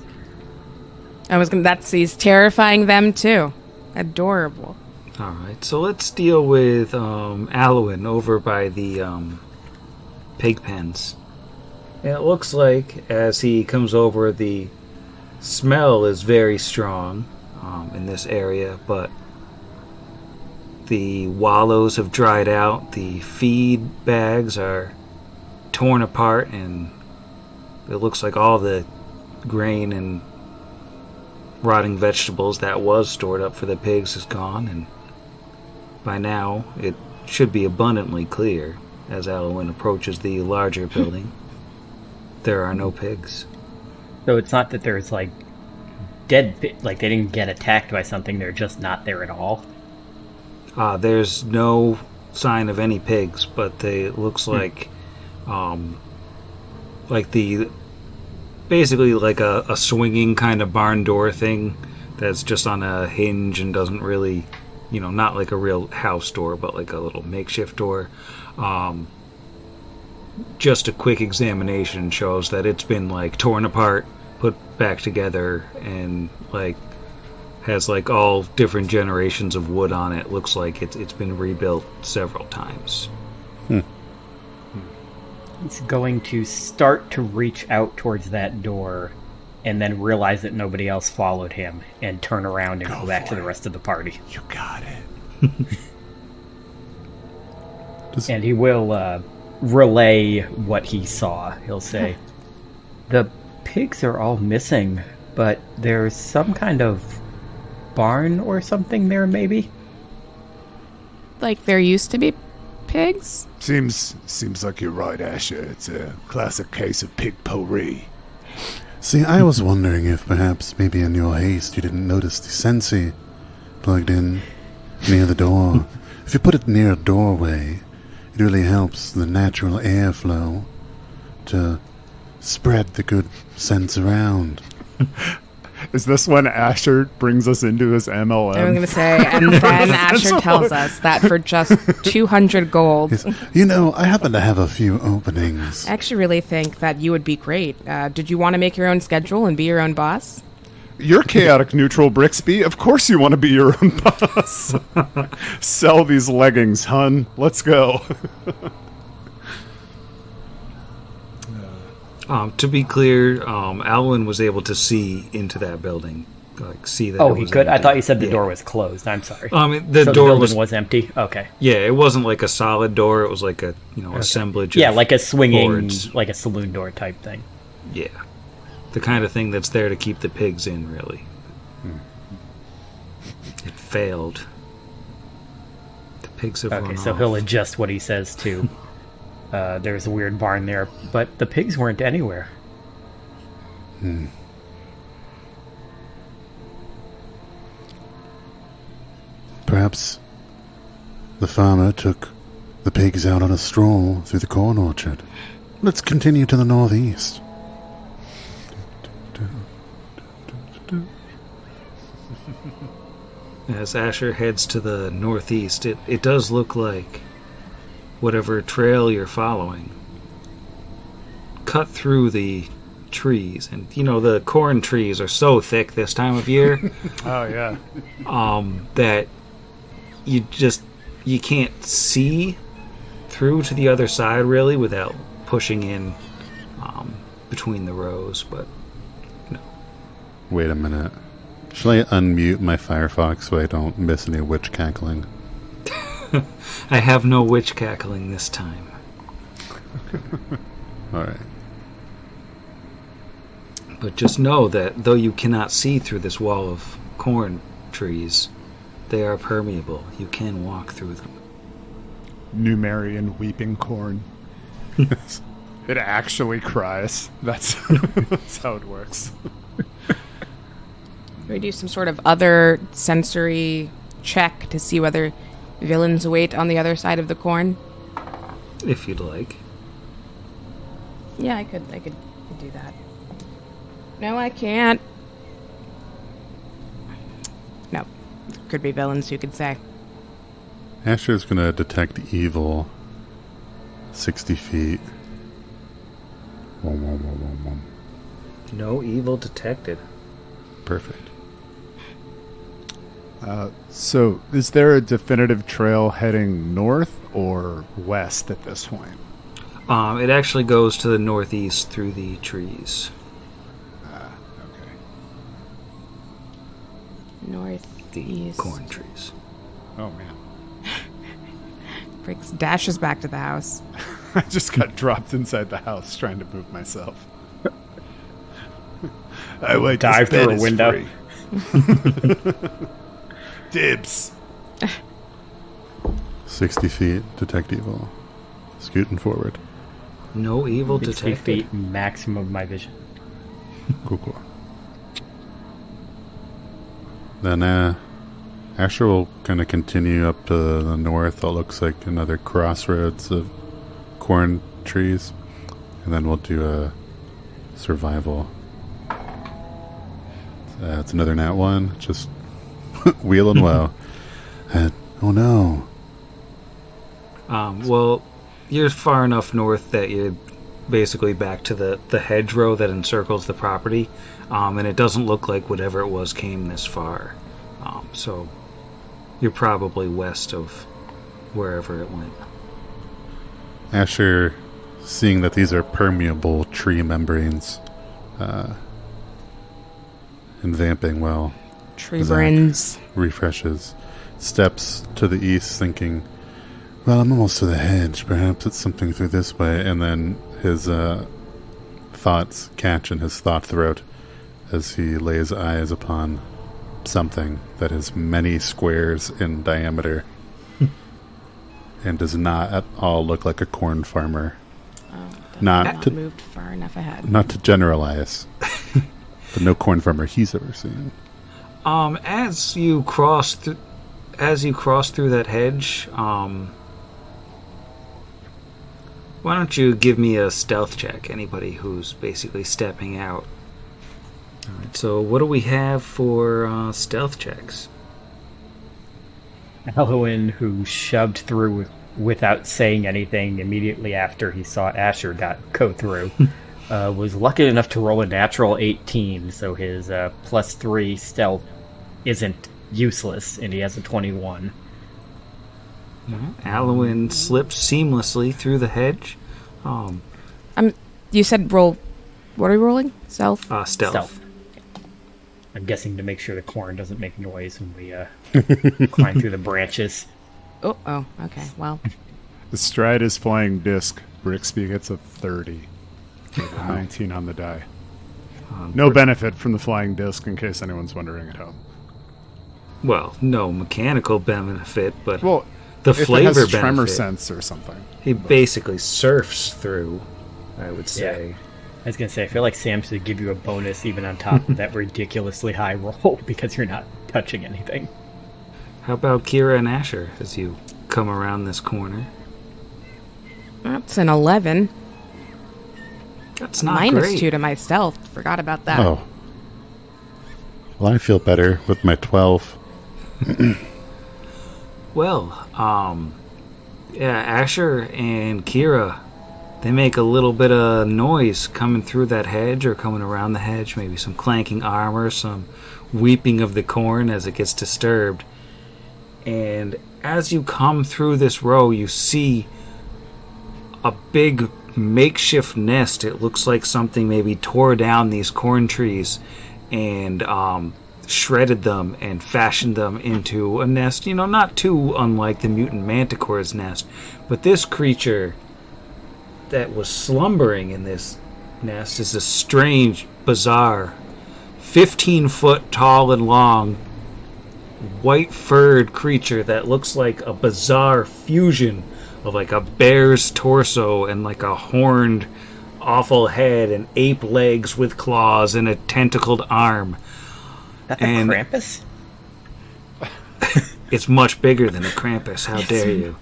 He's terrifying them too. Adorable. Alright, so let's deal with Alwyn over by the pig pens. And it looks like as he comes over, the smell is very strong in this area, but the wallows have dried out, the feed bags are torn apart, and it looks like all the grain and rotting vegetables that was stored up for the pigs is gone, and by now it should be abundantly clear as Alwyn approaches the larger building. There are no pigs. So it's not that there's like dead, like they didn't get attacked by something. They're just not there at all. There's no sign of any pigs, but it looks like the basically like a swinging kind of barn door thing that's just on a hinge and doesn't really, not like a real house door, but like a little makeshift door. Just a quick examination shows that it's been like torn apart, put back together, and like has like all different generations of wood on it. Looks like it's been rebuilt several times. He's going to start to reach out towards that door and then realize that nobody else followed him and turn around and go back to the rest of the party. You got it. And he will relay what he saw. He'll say, the pigs are all missing, but there's some kind of barn or something there, maybe? Like there used to be pigs? Seems like you're right, Asher. It's a classic case of pig potpourri. See, I was wondering if perhaps maybe in your haste you didn't notice the sensei plugged in near the door. If you put it near a doorway, it really helps the natural airflow to spread the good sense around. Is this when Asher brings us into his MLM? I'm going to say, and then Asher tells us that for just 200 gold. Yes. I happen to have a few openings. I actually really think that you would be great. Did you want to make your own schedule and be your own boss? You're chaotic neutral, Brixby. Of course you want to be your own boss. Sell these leggings, hun. Let's go. To be clear, Alwyn was able to see into that building, see that. Oh, he could. I thought you said the door was closed. I'm sorry. The so door the building was empty. Okay. Yeah, it wasn't like a solid door. It was like a assemblage. Yeah, of like a swinging, boards. like a saloon door type thing. Yeah, the kind of thing that's there to keep the pigs in. Really, it failed. The pigs have run Okay, so off. he'll adjust what he says to. There's a weird barn there, but the pigs weren't anywhere. Perhaps the farmer took the pigs out on a stroll through the corn orchard. Let's continue to the northeast. As Asher heads to the northeast, it does look like whatever trail you're following cut through the trees. And, the corn trees are so thick this time of year Oh, yeah. that you can't see through to the other side, really, without pushing in between the rows. But, Wait a minute. Shall I unmute my Firefox so I don't miss any witch cackling? I have no witch cackling this time. Alright. But just know that though you cannot see through this wall of corn trees, they are permeable. You can walk through them. Numerian weeping corn. It actually cries. That's how it works. We do some sort of other sensory check to see whether villains wait on the other side of the corn. If you'd like. Yeah, I could do that. No, I can't. No. Could be villains, you could say. Asher's gonna detect evil 60 feet. No evil detected. Perfect. So, is there a definitive trail heading north or west at this point? It actually goes to the northeast through the trees. Okay. Northeast. Corn trees. Oh, man. Briggs dashes back to the house. I just got dropped inside the house trying to move myself. I wait. Dive through a window. Dibs. 60 feet, detect evil. Scooting forward. No evil 60 detected. feet maximum of my vision. Cool. Then Asher will kind of continue up to the north. It looks like another crossroads of corn trees. And then we'll do a survival. It's another nat 1. Just wheeling low. Oh no. Well, you're far enough north that you're basically back to the hedgerow that encircles the property. And it doesn't look like whatever it was came this far. So you're probably west of wherever it went. Asher, seeing that these are permeable tree membranes, and vamping well, Tree Zach brains. refreshes, steps to the east thinking, well, I'm almost to the hedge, perhaps it's something through this way, and then his thoughts catch in his thought throat as he lays eyes upon something that is many squares in diameter and does not at all look like a corn farmer. Not moved far enough ahead. Not to generalize, but no corn farmer he's ever seen. As you cross through that hedge, why don't you give me a stealth check? Anybody who's basically stepping out. All right. So, what do we have for stealth checks? Alwyn, who shoved through without saying anything immediately after he saw Asher go through, was lucky enough to roll a natural 18, so his +3 stealth isn't useless, and he has a 21. Alwyn slips seamlessly through the hedge. You said roll. What are we rolling? Stealth. Stealth. I'm guessing to make sure the corn doesn't make noise when we climb through the branches. Oh, okay. Well, The stride is flying disc. Brixby gets a 30. With a 19 on the die. No benefit from the flying disc, in case anyone's wondering at home. Well, no mechanical benefit, but Well, the if flavor it has benefit. tremor sense or something. He basically surfs through, I would say. I was going to say, I feel like Sam should give you a bonus even on top of that ridiculously high roll because you're not touching anything. How about Kira and Asher as you come around this corner? that's an 11. That's not great. -2 to my stealth. Forgot about that. Oh. Well, I feel better with my 12. Well, Asher and Kira, they make a little bit of noise coming through that hedge or coming around the hedge, maybe some clanking armor, some weeping of the corn as it gets disturbed. And as you come through this row, you see a big makeshift nest. It looks like something maybe tore down these corn trees and shredded them and fashioned them into a nest, not too unlike the mutant manticore's nest. But this creature that was slumbering in this nest is a strange, bizarre, 15-foot tall and long, white-furred creature that looks like a bizarre fusion of like a bear's torso and like a horned, awful head and ape legs with claws and a tentacled arm. That the Krampus? It's much bigger than a Krampus. How dare you?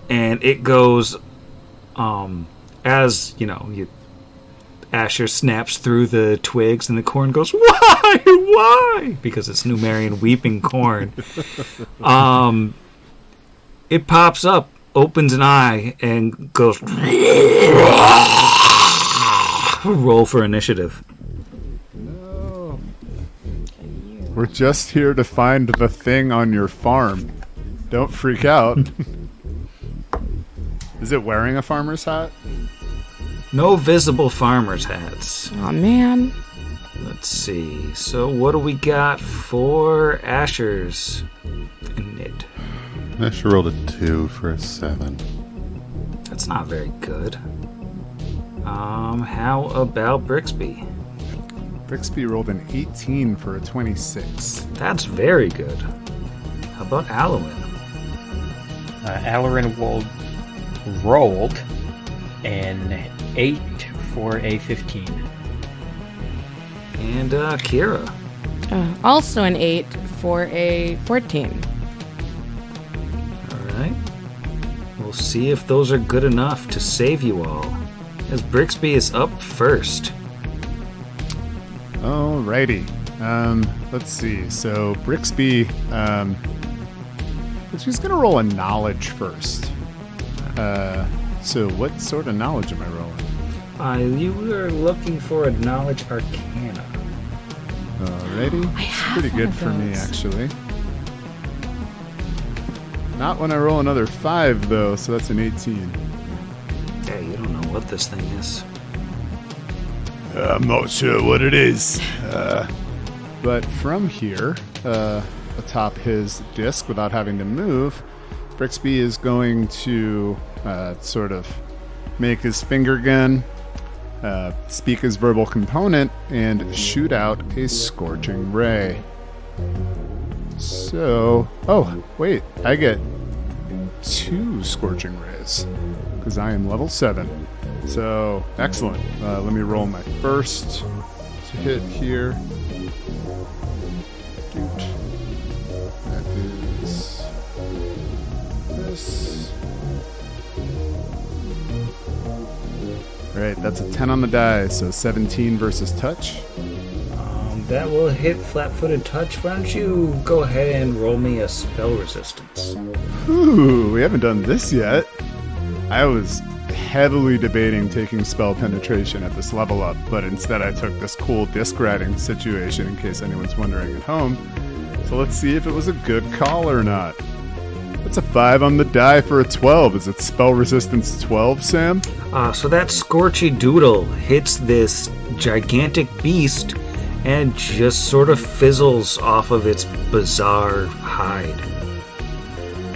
And it goes, as Asher snaps through the twigs, and the corn goes, why? Because it's Numerian weeping corn. It pops up, opens an eye, and goes. Roll for initiative. We're just here to find the thing on your farm. Don't freak out. Is it wearing a farmer's hat? No visible farmer's hats. Oh man. Let's see. So what do we got for Asher's init? Asher rolled a 2 for a 7. That's not very good. How about Brixby? Brixby rolled an 18 for a 26. That's very good. How about Alwyn? Alarin rolled an 8 for a 15. And Kira? Also an 8 for a 14. Alright. We'll see if those are good enough to save you all, as Brixby is up first. Alrighty. Let's see. So Brixby, she's gonna roll a knowledge first. So what sort of knowledge am I rolling? You are looking for a knowledge arcana. Alrighty. I have Pretty one good of for me, those. actually. Not when I roll another 5, though, so that's an 18. Yeah, you don't know what this thing is. I'm not sure what it is. But from here, atop his disc, without having to move, Brixby is going to sort of make his finger gun, speak his verbal component, and shoot out a scorching ray. So, wait, I get 2 scorching rays because I am level 7. So, excellent. Let me roll my first to hit here. That is this. Alright, that's a 10 on the die, so 17 versus touch. That will hit flat-footed touch. Why don't you go ahead and roll me a spell resistance? Ooh, we haven't done this yet. I was heavily debating taking spell penetration at this level up, but instead I took this cool disc riding situation in case anyone's wondering at home. So let's see if it was a good call or not. That's a 5 on the die for a 12. Is it spell resistance 12, Sam? So that Scorchy Doodle hits this gigantic beast and just sort of fizzles off of its bizarre hide.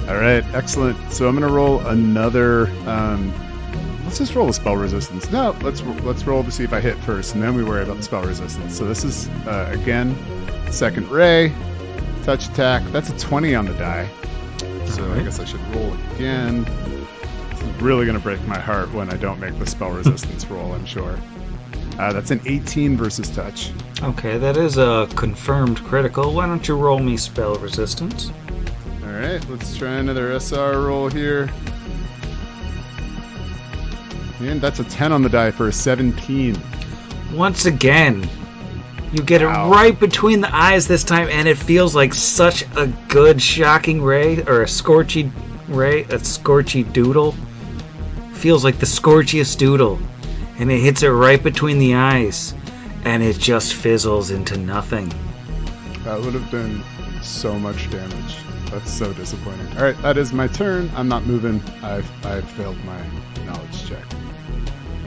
Alright, excellent. So I'm going to roll another... let's just roll a spell resistance. No, let's roll to see if I hit first, and then we worry about the spell resistance. So this is, again, second ray, touch attack. That's a 20 on the die. So I guess I should roll again. This is really going to break my heart when I don't make the spell resistance roll, I'm sure. That's an 18 versus touch. Okay, that is a confirmed critical. Why don't you roll me spell resistance? Alright, let's try another SR roll here. And that's a 10 on the die for a 17. Once again, you get it right between the eyes this time, and it feels like such a good shocking ray, or a scorchy ray, a scorchy doodle. Feels like the scorchiest doodle, and it hits it right between the eyes, and it just fizzles into nothing. That would have been so much damage. That's so disappointing. Alright, that is my turn. I'm not moving. I've failed my knowledge check.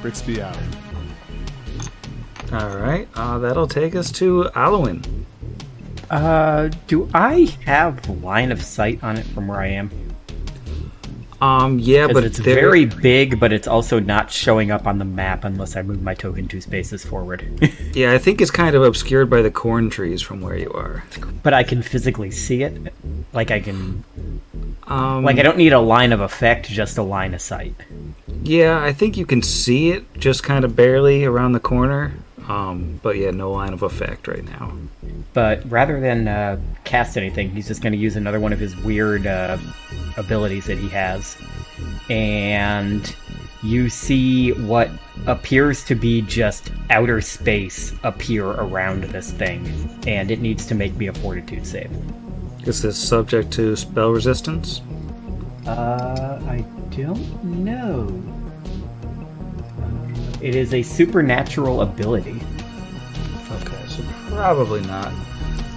Brixby out. Alright, that'll take us to Alwyn. Do I have line of sight on it from where I am? Yeah, but it's very big, but it's also not showing up on the map unless I move my token 2 spaces forward. Yeah, I think it's kind of obscured by the corn trees from where you are. But I can physically see it. Like I can... I don't need a line of effect, just a line of sight. Yeah, I think you can see it just kind of barely around the corner. But yeah, no line of effect right now. But rather than cast anything, he's just going to use another one of his weird abilities that he has. And you see what appears to be just outer space appear around this thing. And it needs to make me a fortitude save. Is this subject to spell resistance? I don't know. It is a supernatural ability. Okay, so probably not.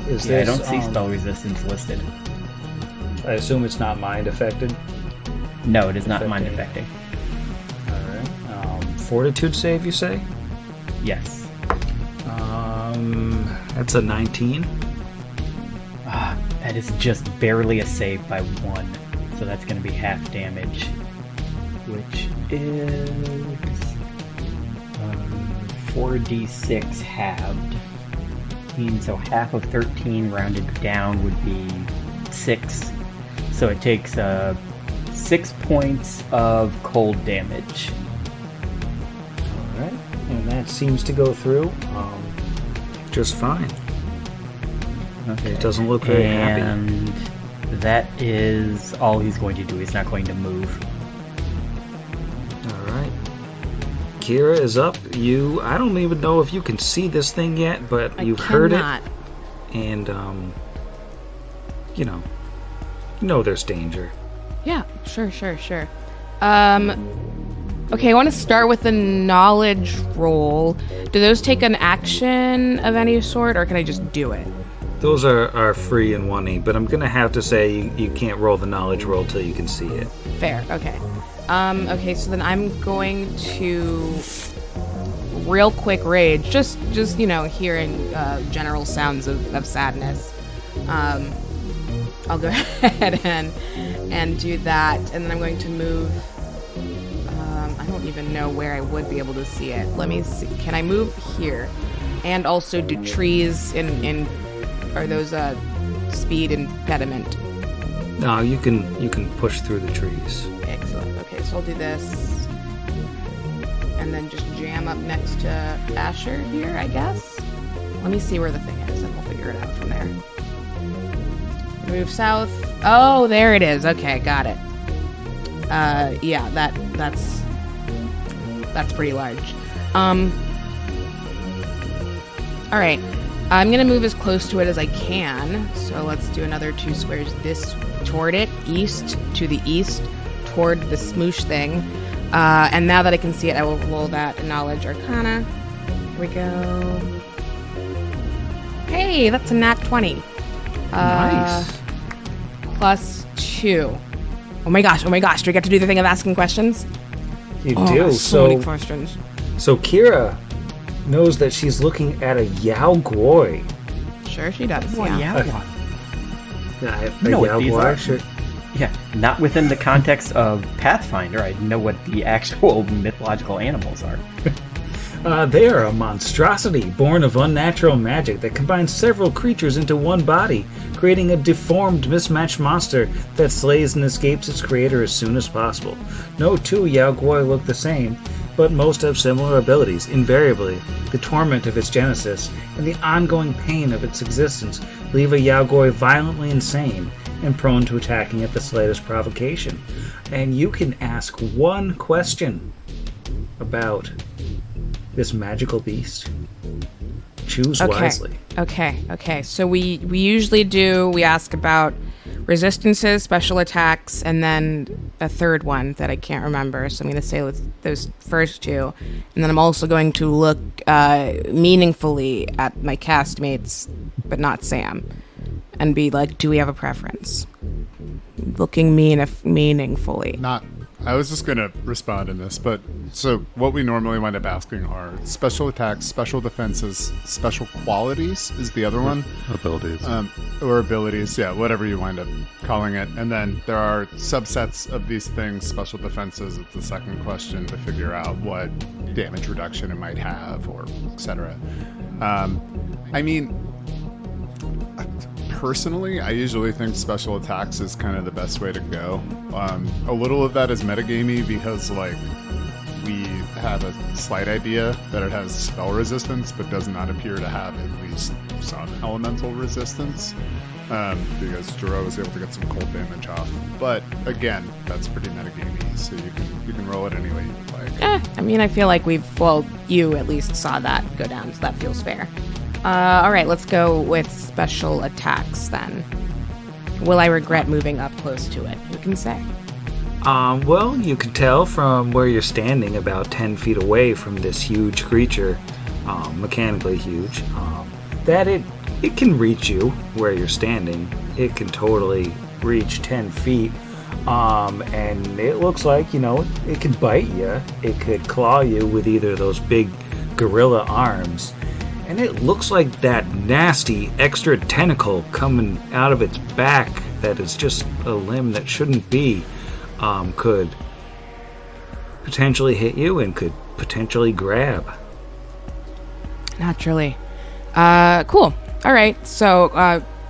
I don't see spell resistance listed. I assume it's not mind affected? No, it is not mind affecting. Alright. Fortitude save, you say? Yes. That's a 19. That is just barely a save by 1. So that's going to be half damage. Which is 4d6 halved. So half of 13 rounded down would be 6. So it takes 6 points of cold damage. Alright, and that seems to go through just fine. Okay. It doesn't look very happy. And that is all he's going to do. He's not going to move. All right. Kira is up. I don't even know if you can see this thing yet, but you've heard it. And, you know there's danger. Yeah, sure. Okay, I want to start with the knowledge roll. Do those take an action of any sort, or can I just do it? Those are free in 1E, but I'm going to have to say you can't roll the knowledge roll till you can see it. Fair, okay. Okay, so then I'm going to real quick rage, just hearing general sounds of sadness. I'll go ahead and do that, and then I'm going to move. I don't even know where I would be able to see it. Let me see. Can I move here? And also, do trees are those speed impediment? No, you can push through the trees. Excellent. Okay, so I'll do this, and then just jam up next to Asher here, I guess. Let me see where the thing is, and we'll figure it out from there. Move south. Oh, there it is. Okay, got it. Yeah, that's pretty large. All right. I'm gonna move as close to it as I can. So let's do another 2 squares toward it, east to the east, toward the smoosh thing. And now that I can see it, I will roll that knowledge arcana. Here we go. Hey, that's a nat 20. Nice. Plus 2. Oh my gosh, do I get to do the thing of asking questions? You do. So many questions. So Kira knows that she's looking at a Yaogoi. Sure she does, Well, yeah. A You know what these are. Yaogoi? Sure. Yeah, not within the context of Pathfinder. I know what the actual mythological animals are. They are a monstrosity born of unnatural magic that combines several creatures into one body, creating a deformed, mismatched monster that slays and escapes its creator as soon as possible. No two Yaogoi look the same, but most have similar abilities. Invariably, the torment of its genesis and the ongoing pain of its existence leave a Yaogoi violently insane and prone to attacking at the slightest provocation. And you can ask one question about this magical beast. Choose wisely. Okay. So we usually we ask about resistances, special attacks, and then a third one that I can't remember. So I'm going to say those first 2. And then I'm also going to look meaningfully at my castmates, but not Sam, and be like, do we have a preference? Looking meaningfully. I was just going to respond in this, but so what we normally wind up asking are special attacks, special defenses, special qualities is the other one. Abilities. Or abilities, yeah, whatever you wind up calling it. And then there are subsets of these things, special defenses is the second question to figure out what damage reduction it might have, or etc. I mean, personally, I usually think special attacks is kind of the best way to go. A little of that is metagamey because, like, we have a slight idea that it has spell resistance, but does not appear to have at least some elemental resistance. Because Jiro was able to get some cold damage off. But again, that's pretty metagamey, so you can roll it any way you like. I mean, I feel like you at least saw that go down, so that feels fair. All right, let's go with special attacks then. Will I regret moving up close to it? Who can say? Well, you can tell from where you're standing about 10 feet away from this huge creature, mechanically huge, that it can reach you where you're standing. It can totally reach 10 feet. And it looks like, it could bite you. It could claw you with either of those big gorilla arms. And it looks like that nasty extra tentacle coming out of its back that is just a limb that shouldn't be, could potentially hit you and could potentially grab. Naturally. Cool. All right, so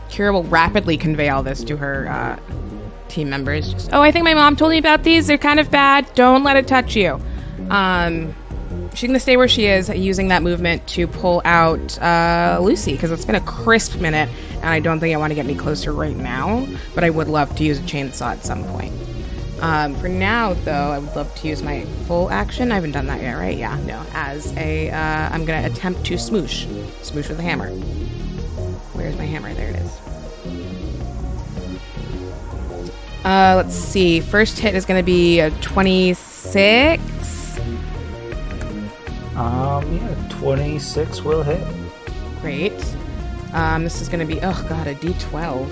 Kira will rapidly convey all this to her team members. I think my mom told me about these. They're kind of bad. Don't let it touch you. she's going to stay where she is, using that movement to pull out Lucy, because it's been a crisp minute, and I don't think I want to get any closer right now, but I would love to use a chainsaw at some point. For now, though, I would love to use my full action. I haven't done that yet, right? Yeah, no. As a, I'm going to attempt to smoosh. Smoosh with a hammer. Where's my hammer? There it is. Let's see. First hit is going to be a 26. Yeah, 26 will hit. Great. This is going to be, oh god, a d12.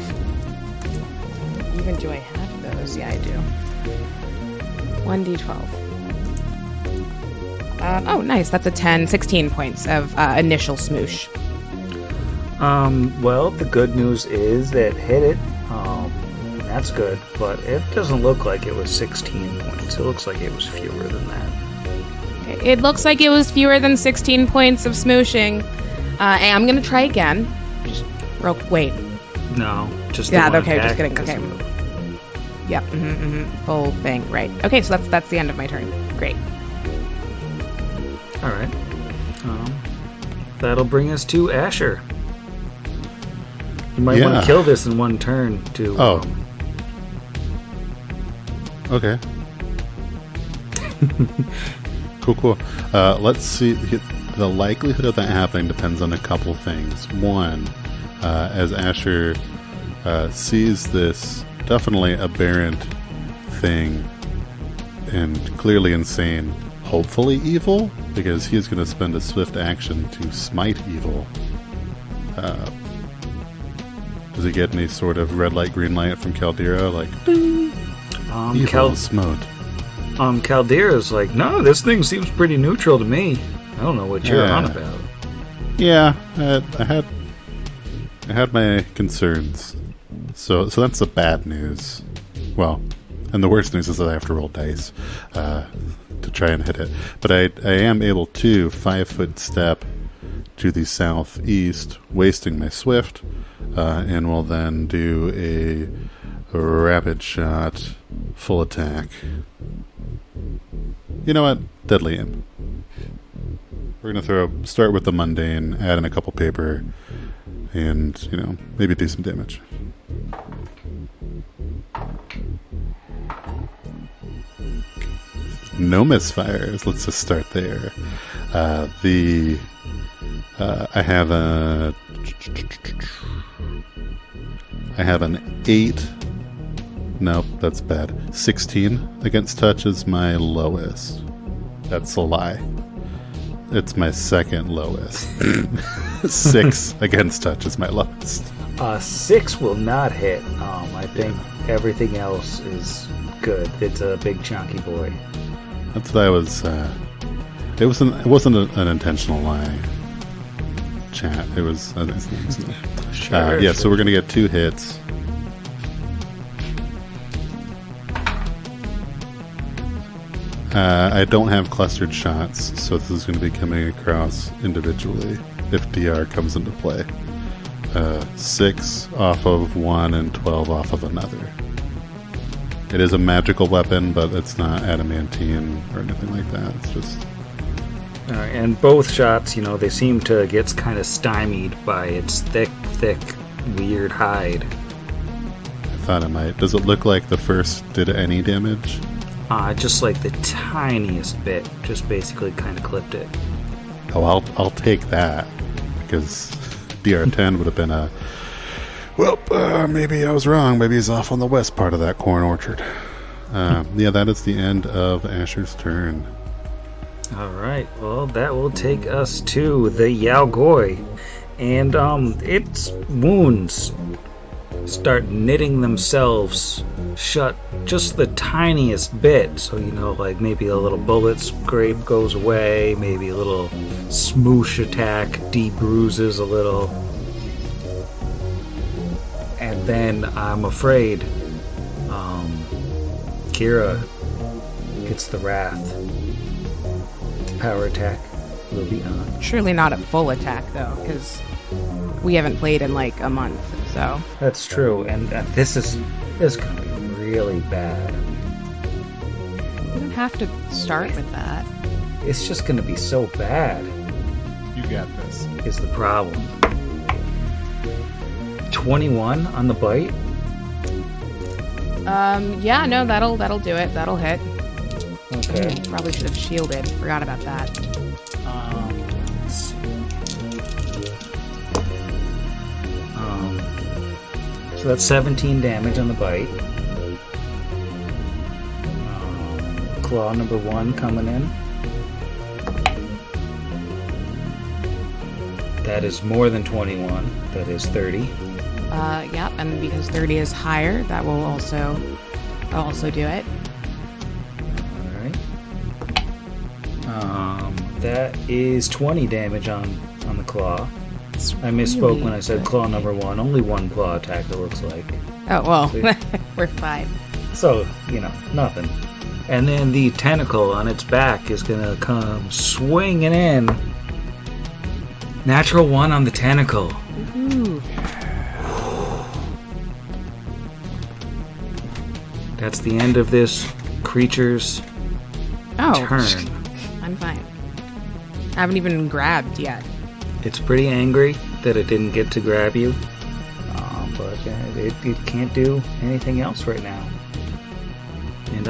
Even do I have those? Yeah, I do. 1d12. Oh, nice. That's a 16 points of initial smoosh. Well, the good news is that hit it. That's good, but it doesn't look like it was 16 points. It looks like it was fewer than that. It looks like it was fewer than 16 points of smooshing. And I'm going to try again. Just wait. No, just yeah. the one Okay, attack, just kidding. Okay. Yep. Full thing. Right. Okay, so that's the end of my turn. Great. All right. That'll bring us to Asher. You might want to kill this in one turn to. Oh. Okay. Cool. Let's see. The likelihood of that happening depends on a couple things. One, as Asher sees this definitely aberrant thing and clearly insane, hopefully evil, because he is going to spend a swift action to smite evil. Does he get any sort of red light, green light from Caldera? Like, evil smote. Caldera's like, no, this thing seems pretty neutral to me. I don't know what you're on about. Yeah, I had my concerns. So that's the bad news. Well, and the worst news is that I have to roll dice to try and hit it. But I am able to 5-foot step to the southeast, wasting my swift, and will then do a rapid shot, full attack. You know what? Deadly aim. We're gonna start with the mundane, add in a couple paper, and maybe do some damage. No misfires. Let's just start there. I have an 8. Nope, that's bad. 16 against touch is my lowest. That's a lie. It's my second lowest. 6 against touch is my lowest. 6 will not hit. I think everything else is good. It's a big chunky boy. That's what I was. It wasn't an intentional lie. Chat. It was. Sure. So we're gonna get 2 hits. I don't have clustered shots, so this is going to be coming across individually if DR comes into play. 6 off of one and 12 off of another. It is a magical weapon, but it's not adamantine or anything like that. It's just... and both shots, they seem to get kind of stymied by its thick, weird hide. I thought it might. Does it look like the first did any damage? Just like the tiniest bit. Just basically kind of clipped it. Oh, I'll take that. Because DR10 would have been a... Well, maybe I was wrong. Maybe he's off on the west part of that corn orchard. Yeah, that is the end of Asher's turn. Alright, well, that will take us to the Yaogoi. And, its wounds start knitting themselves shut just the tiniest bit. So, like maybe a little bullet scrape goes away, maybe a little smoosh attack debruises a little. And then I'm afraid Kira gets the wrath. Power attack will be on. Surely not a full attack, though, because we haven't played in like a month, so... That's true, and this is going to be really bad. You don't have to start with that. It's just going to be so bad, You got this. is the problem. 21 on the bite? Yeah, no, that'll do it. That'll hit. Okay. Probably should have shielded. Forgot about that. Let's see. So that's 17 damage on the bite. Claw number 1 coming in. That is more than 21. That is 30. Yeah, and because 30 is higher, that will also do it. Alright. That is 20 damage on the claw. I misspoke when I said claw number 1. Only 1 claw attack, it looks like. Oh, well, See? we're fine. So, nothing. And then the tentacle on its back is going to come swinging in. Natural 1 on the tentacle. Ooh. That's the end of this creature's turn. I'm fine. I haven't even grabbed yet. It's pretty angry that it didn't get to grab you. But it can't do anything else right now. And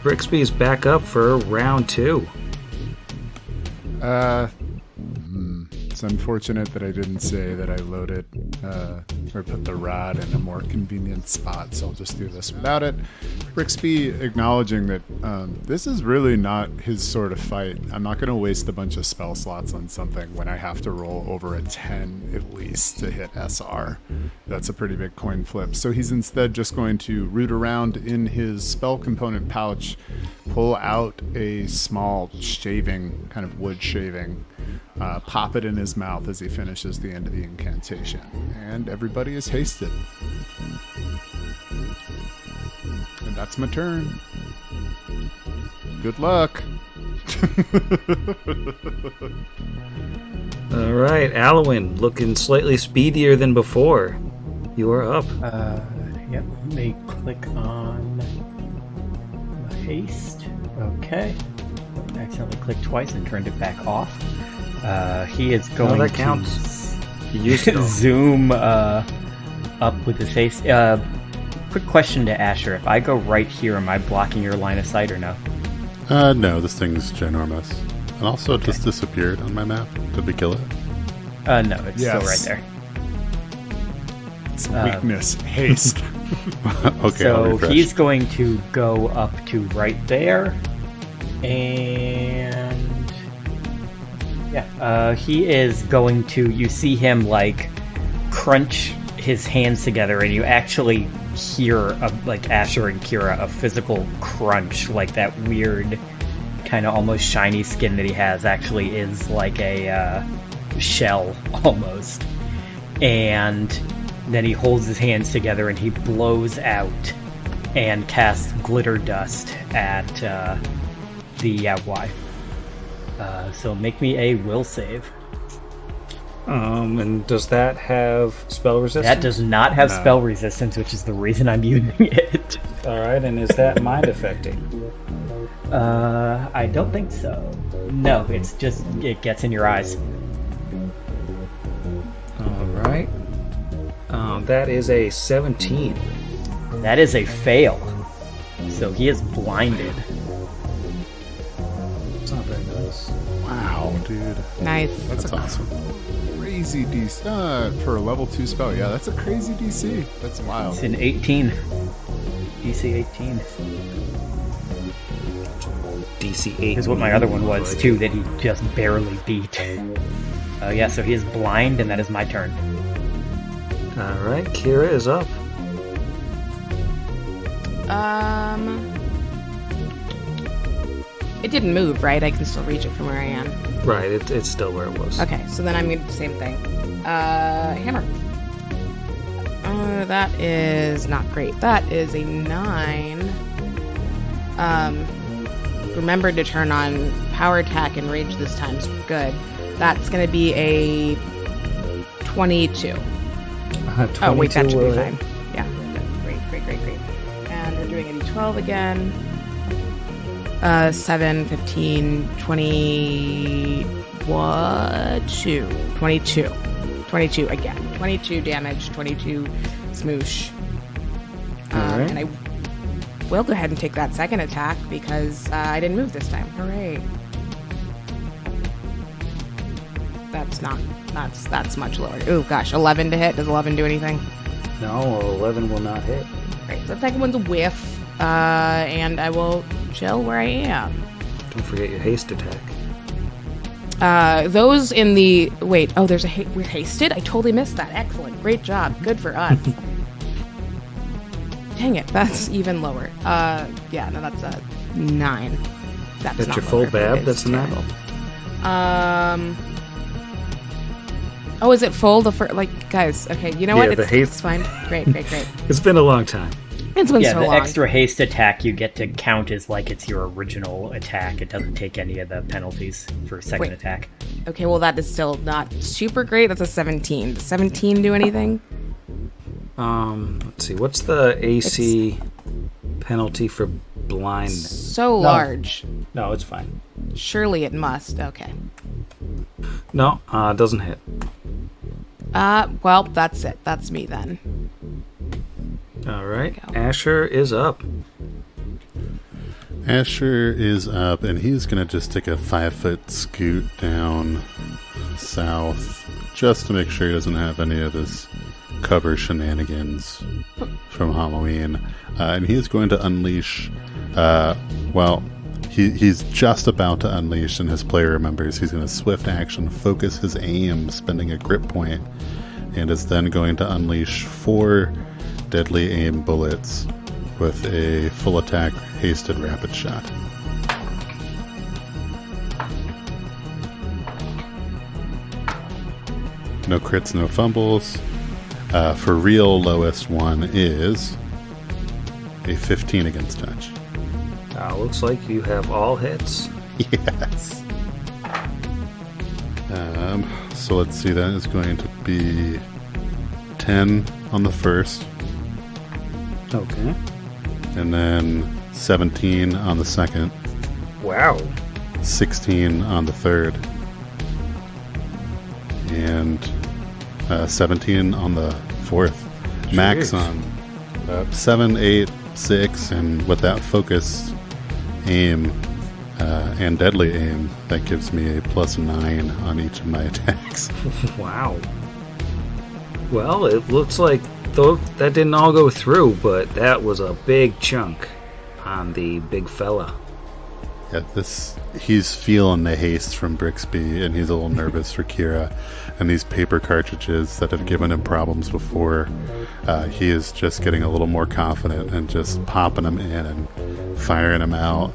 Brixby is back up for round 2. It's unfortunate that I didn't say that I loaded or put the rod in a more convenient spot, so I'll just do this without it. Brixby acknowledging that this is really not his sort of fight. I'm not going to waste a bunch of spell slots on something when I have to roll over a 10 at least to hit SR. That's a pretty big coin flip. So he's instead just going to root around in his spell component pouch, pull out a small shaving, kind of wood shaving, pop it in his mouth as he finishes the end of the incantation. And everybody is hasted. And that's my turn. Good luck. Alright, Alwyn, looking slightly speedier than before. You are up. Yep, let me click on haste. Okay. Accidentally clicked twice and turned it back off. He is going that to counts. You used it all. zoom up with his haste. Quick question to Asher. If I go right here, am I blocking your line of sight or no? No, this thing's ginormous. And also it just disappeared on my map. Did we kill it? No, it's still right Yes. there. It's weakness. Haste. Okay, I'll So refresh. he's going to go up to right there. And yeah, he is going to, you see him like crunch his hands together and you actually hear, like Asher and Kira, a physical crunch, like that weird kind of almost shiny skin that he has actually is like a shell almost. And then he holds his hands together and he blows out and casts glitter dust at the Yawai. So make me a will save. And does that have spell resistance? That does not have spell resistance, which is the reason I'm using it. Alright, and is that mind affecting? I don't think so. No, it's just, it gets in your eyes. Alright. That is a 17. That is a fail. So he is blinded. It's not very nice. Wow, dude. Nice. That's awesome. Crazy DC for a level 2 spell. Yeah, that's a crazy DC. That's wild. It's an 18. DC 18. DC 8. Is what my other one was, too, that he just barely beat. Yeah, so he is blind, and that is my turn. Alright, Kira is up. It didn't move, right? I can still reach it from where I am. Right, it's still where it was. Okay, so then I'm gonna do the same thing. Hammer. That is not great. That is a 9. Remembered to turn on power attack and rage this time, so good. That's gonna be a 22. 22 Oh, wait, that should be will fine. hit. Yeah, good. Great. And we're doing a d12 again. 7, 15, 20, what? 22 again. 22 damage, 22 smoosh. Alright. And I will go ahead and take that second attack because I didn't move this time. Hooray. That's much lower. Oh gosh, 11 to hit. Does 11 do anything? No, 11 will not hit. Right, the second one's a whiff. And I will chill where I am. Don't forget your haste attack. Those in the... Wait, oh, there's a... We're hasted? I totally missed that. Excellent. Great job. Good for us. Dang it, that's even lower. Yeah, no, that's a 9. That's That's not your full lower, bab? it is That's a 9? terrible. Oh, is it full? Like, guys, okay, you know Yeah, what? the haste- It's fine. Great. It's been a long time. It's been Yeah, so the long. extra haste attack you get to count as like it's your original attack. It doesn't take any of the penalties for second Wait. attack. Okay, well, that is still not super great. That's a 17. Does 17 do anything? Let's see. What's the AC penalty for blindness? So large. No, it's fine. Surely it must. Okay. No, it doesn't hit. Well, that's it. That's me then. All right. Go. Asher is up. Asher is up, and he's going to just take a 5-foot scoot down south just to make sure he doesn't have any of his cover shenanigans from Halloween. And he's going to unleash, he's just about to unleash, and his player remembers he's going to swift action, focus his aim, spending a grip point, and is then going to unleash 4 deadly aim bullets with a full attack hasted rapid shot. No crits, no fumbles. For real, lowest one is a 15 against touch. Looks like you have all hits. Yes. So let's see, that is going to be 10 on the first, Okay. and then 17 on the second, Wow. 16 on the third, and 17 on the fourth. Max Jeez. on 7, 8, 6, and with that focused aim and deadly aim, that gives me a +9 on each of my attacks. Wow. Well, it looks like though that didn't all go through, but that was a big chunk on the big fella. Yeah, he's feeling the haste from Brixby, and he's a little nervous for Kira. And these paper cartridges that have given him problems before, he is just getting a little more confident and just popping them in and firing them out.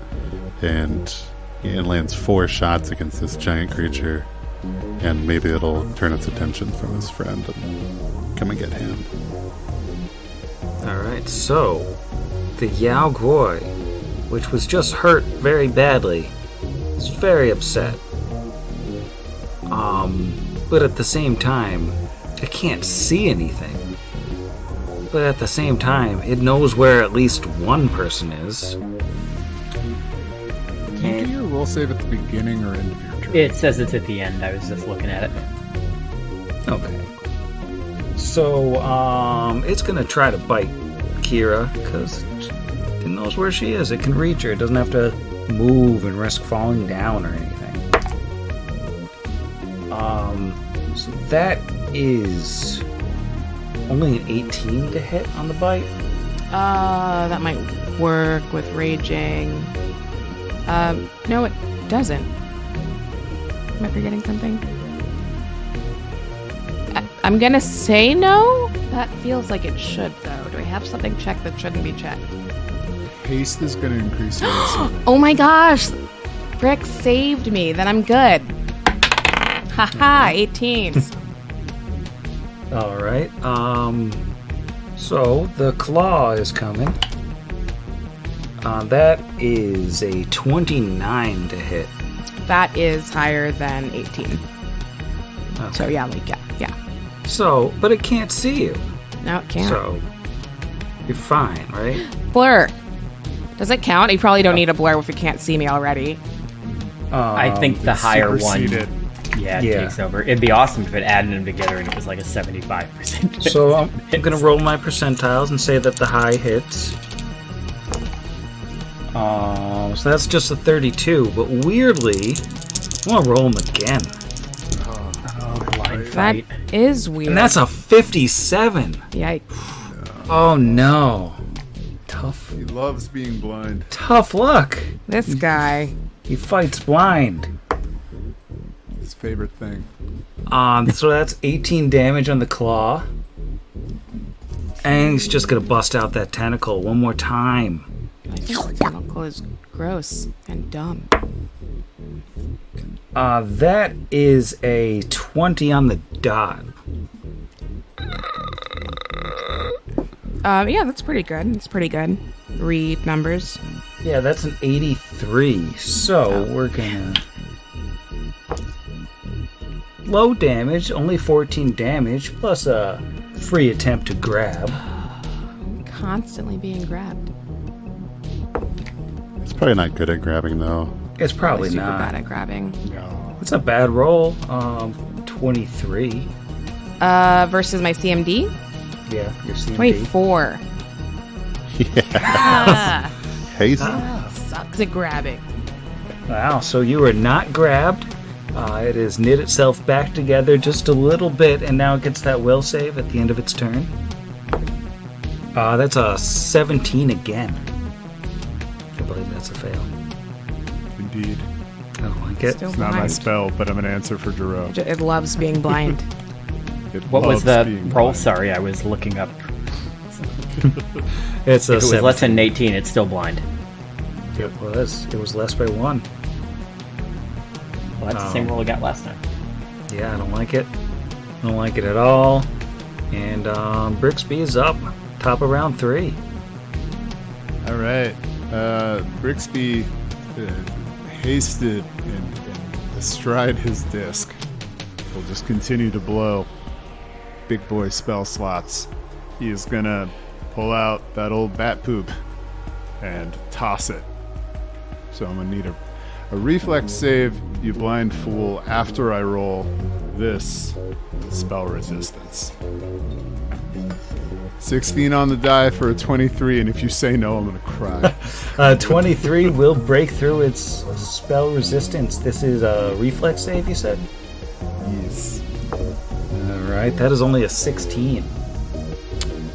And he lands 4 shots against this giant creature, and maybe it'll turn its attention from his friend and come and get him. Alright, so the Yao Guoi, which was just hurt very badly, is very upset. But at the same time, it can't see anything. But at the same time, it knows where at least one person is. Can you do your will save at the beginning or end of your turn? It says it's at the end. I was just looking at it. Okay. So, it's gonna try to bite Kira, because it knows where she is. It can reach her. It doesn't have to move and risk falling down or anything. So that is only an 18 to hit on the bite. That might work with raging. No, it doesn't. Am I forgetting something? I'm gonna say no? That feels like it should, though. Do I have something checked that shouldn't be checked? Haste is going to increase your AC. Oh my gosh! Brick saved me. Then I'm good. Haha, 18. Alright, so the claw is coming. That is a 29 to hit. That is higher than 18. Okay. So yeah, yeah. So, but it can't see you. No, it can't. So, you're fine, right? Blur. Does it count? You probably don't need a blur if you can't see me already. I think the higher one, Superseded. yeah, Yeah. takes over. It'd be awesome if it added them together and it was like a 75%. So I'm going to roll my percentiles and say that the high hits. So that's just a 32, but weirdly, I want to roll them again. Blind That fight. is weird. And that's a 57. Yikes. Oh no. Tough He loves being blind. luck. This guy. He fights blind. His favorite thing. So that's 18 damage on the claw. And he's just going to bust out that tentacle one more time. I think the tentacle is gross and dumb. That is a 20 on the dot. Yeah, that's pretty good. It's pretty good. Read numbers. Yeah, that's an 83. So we're gonna low damage, only 14 damage, plus a free attempt to grab. Constantly being grabbed. It's probably not good at grabbing, though. It's probably Super not. bad at grabbing. It's a bad roll. 23. Versus my CMD? Yeah, your CMD. 24. Yeah. Hazy. Sucks at grabbing. Wow, so you are not grabbed. It has knit itself back together just a little bit, and now it gets that will save at the end of its turn. That's a 17 again. I believe that's a fail. Indeed. I don't like it. Still It's not my blind. spell, but I'm going to answer for Jerome. It loves being blind. It What was loves the being roll? blind. Sorry, I was looking up. It's a If it was 17. less than 18, it's still blind. It was. It was less by 1. Well, that's the same roll I got last time. Yeah, I don't like it. I don't like it at all. And Brixby is up. Top of round 3. All right. Brixby hasted and astride his disc. He'll just continue to blow big boy spell slots. He is going to pull out that old bat poop and toss it. So I'm going to need a reflex save, you blind fool, after I roll this spell resistance. 16 on the die for a 23, and if you say no, I'm going to cry. 23 will break through its spell resistance. This is a reflex save, you said? Yes. Alright, that is only a 16.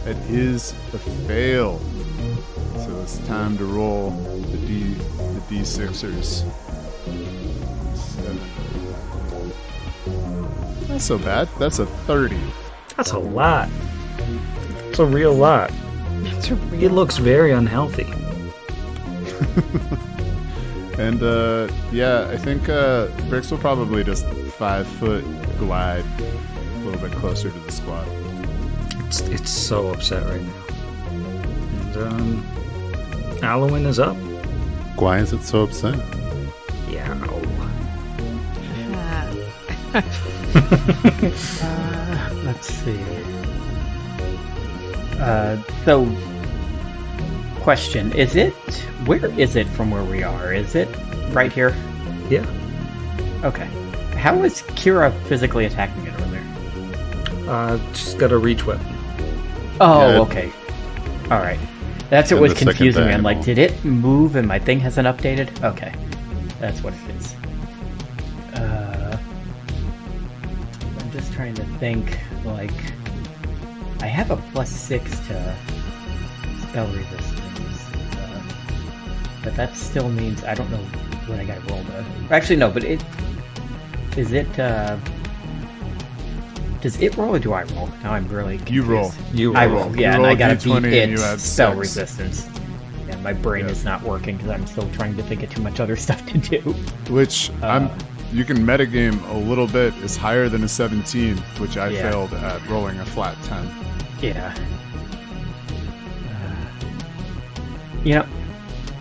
That is a fail. So it's time to roll the D6ers. Not so bad. That's a 30. That's a lot. It's a real lot. It's a real- It looks very unhealthy. And yeah, I think Brix will probably just 5-foot glide a little bit closer to the squad. It's so upset right now. And Alwyn is up. Why is it so upset? Yeah. Let's see. So, question: where is it from where we are? Is it right here? Yeah. Okay. How is Kira physically attacking it earlier? She's got a reach weapon. Oh, Yeah. okay. All right. That's what And was the second confusing me. I'm like, diagonal. did it move and my thing hasn't updated? Okay. That's what it is. I'm just trying to think, like, I have a +6 to spell resistance. But that still means I don't know what I gotta roll to. Actually, no, but is it, does it roll or do I roll? Now I'm really confused. You roll. You I roll. roll, You yeah, and roll I a gotta D20 beat and you its add spell 6. resistance. Yeah, my brain Yeah. is not working because I'm still trying to think of too much other stuff to do. Which you can metagame a little bit is higher than a 17, which I Yeah. failed at rolling a flat 10. Yeah. You know,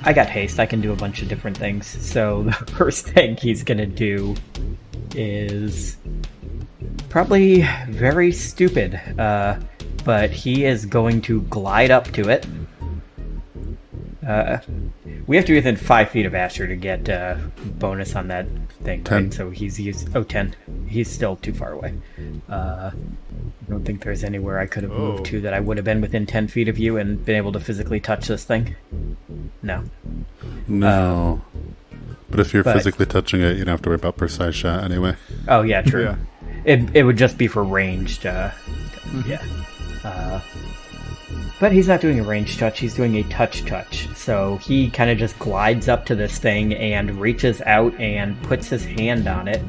I got haste. I can do a bunch of different things. So the first thing he's gonna do is probably very stupid. But he is going to glide up to it. We have to be within 5 feet of Asher to get bonus on that thing. 10. Right? So he's used... 10. He's still too far away. I don't think there's anywhere I could have moved to that I would have been within 10 feet of you and been able to physically touch this thing. No. No. But if you're physically touching it, you don't have to worry about precise shot anyway. Oh, yeah, true. Yeah. It would just be for ranged. Yeah. But he's not doing a ranged touch, he's doing a touch. So he kind of just glides up to this thing and reaches out and puts his hand on it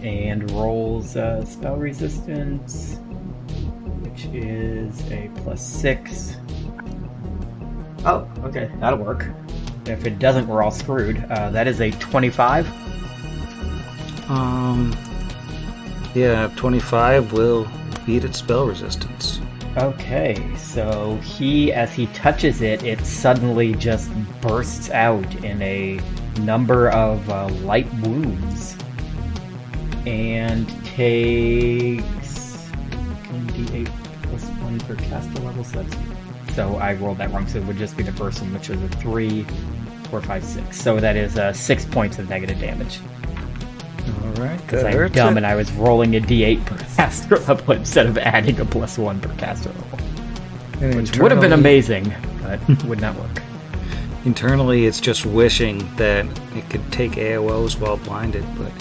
and rolls spell resistance, which is a +6. Oh, okay, that'll work. If it doesn't, we're all screwed. That is a 25. Yeah, 25 will beat its spell resistance. Okay, so as he touches it, it suddenly just bursts out in a number of light wounds and takes 1d8 +1 per caster level. So I rolled that wrong, so it would just be the first one, which was a 3, 4, 5, 6. So that is 6 points of negative damage. Alright, Because I'm dumb and I was rolling a d8 per caster level instead of adding a +1 per caster level. Which would have been amazing, but would not work. Internally, it's just wishing that it could take AOs while blinded, but it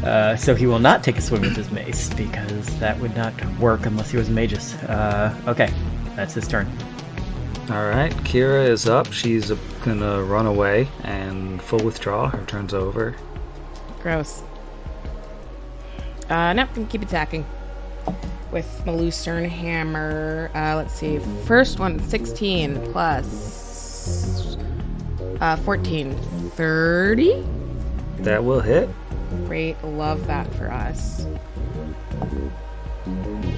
cannot. So he will not take a swing with his mace, because that would not work unless he was Magus. Okay, that's his turn. Alright, Kira is up. She's gonna run away and full withdraw. Her turn's over. Gross. Nope, gonna keep attacking with my Lucerne hammer. Let's see. First one, 16 plus 14. 30? That will hit. Great, love that for us.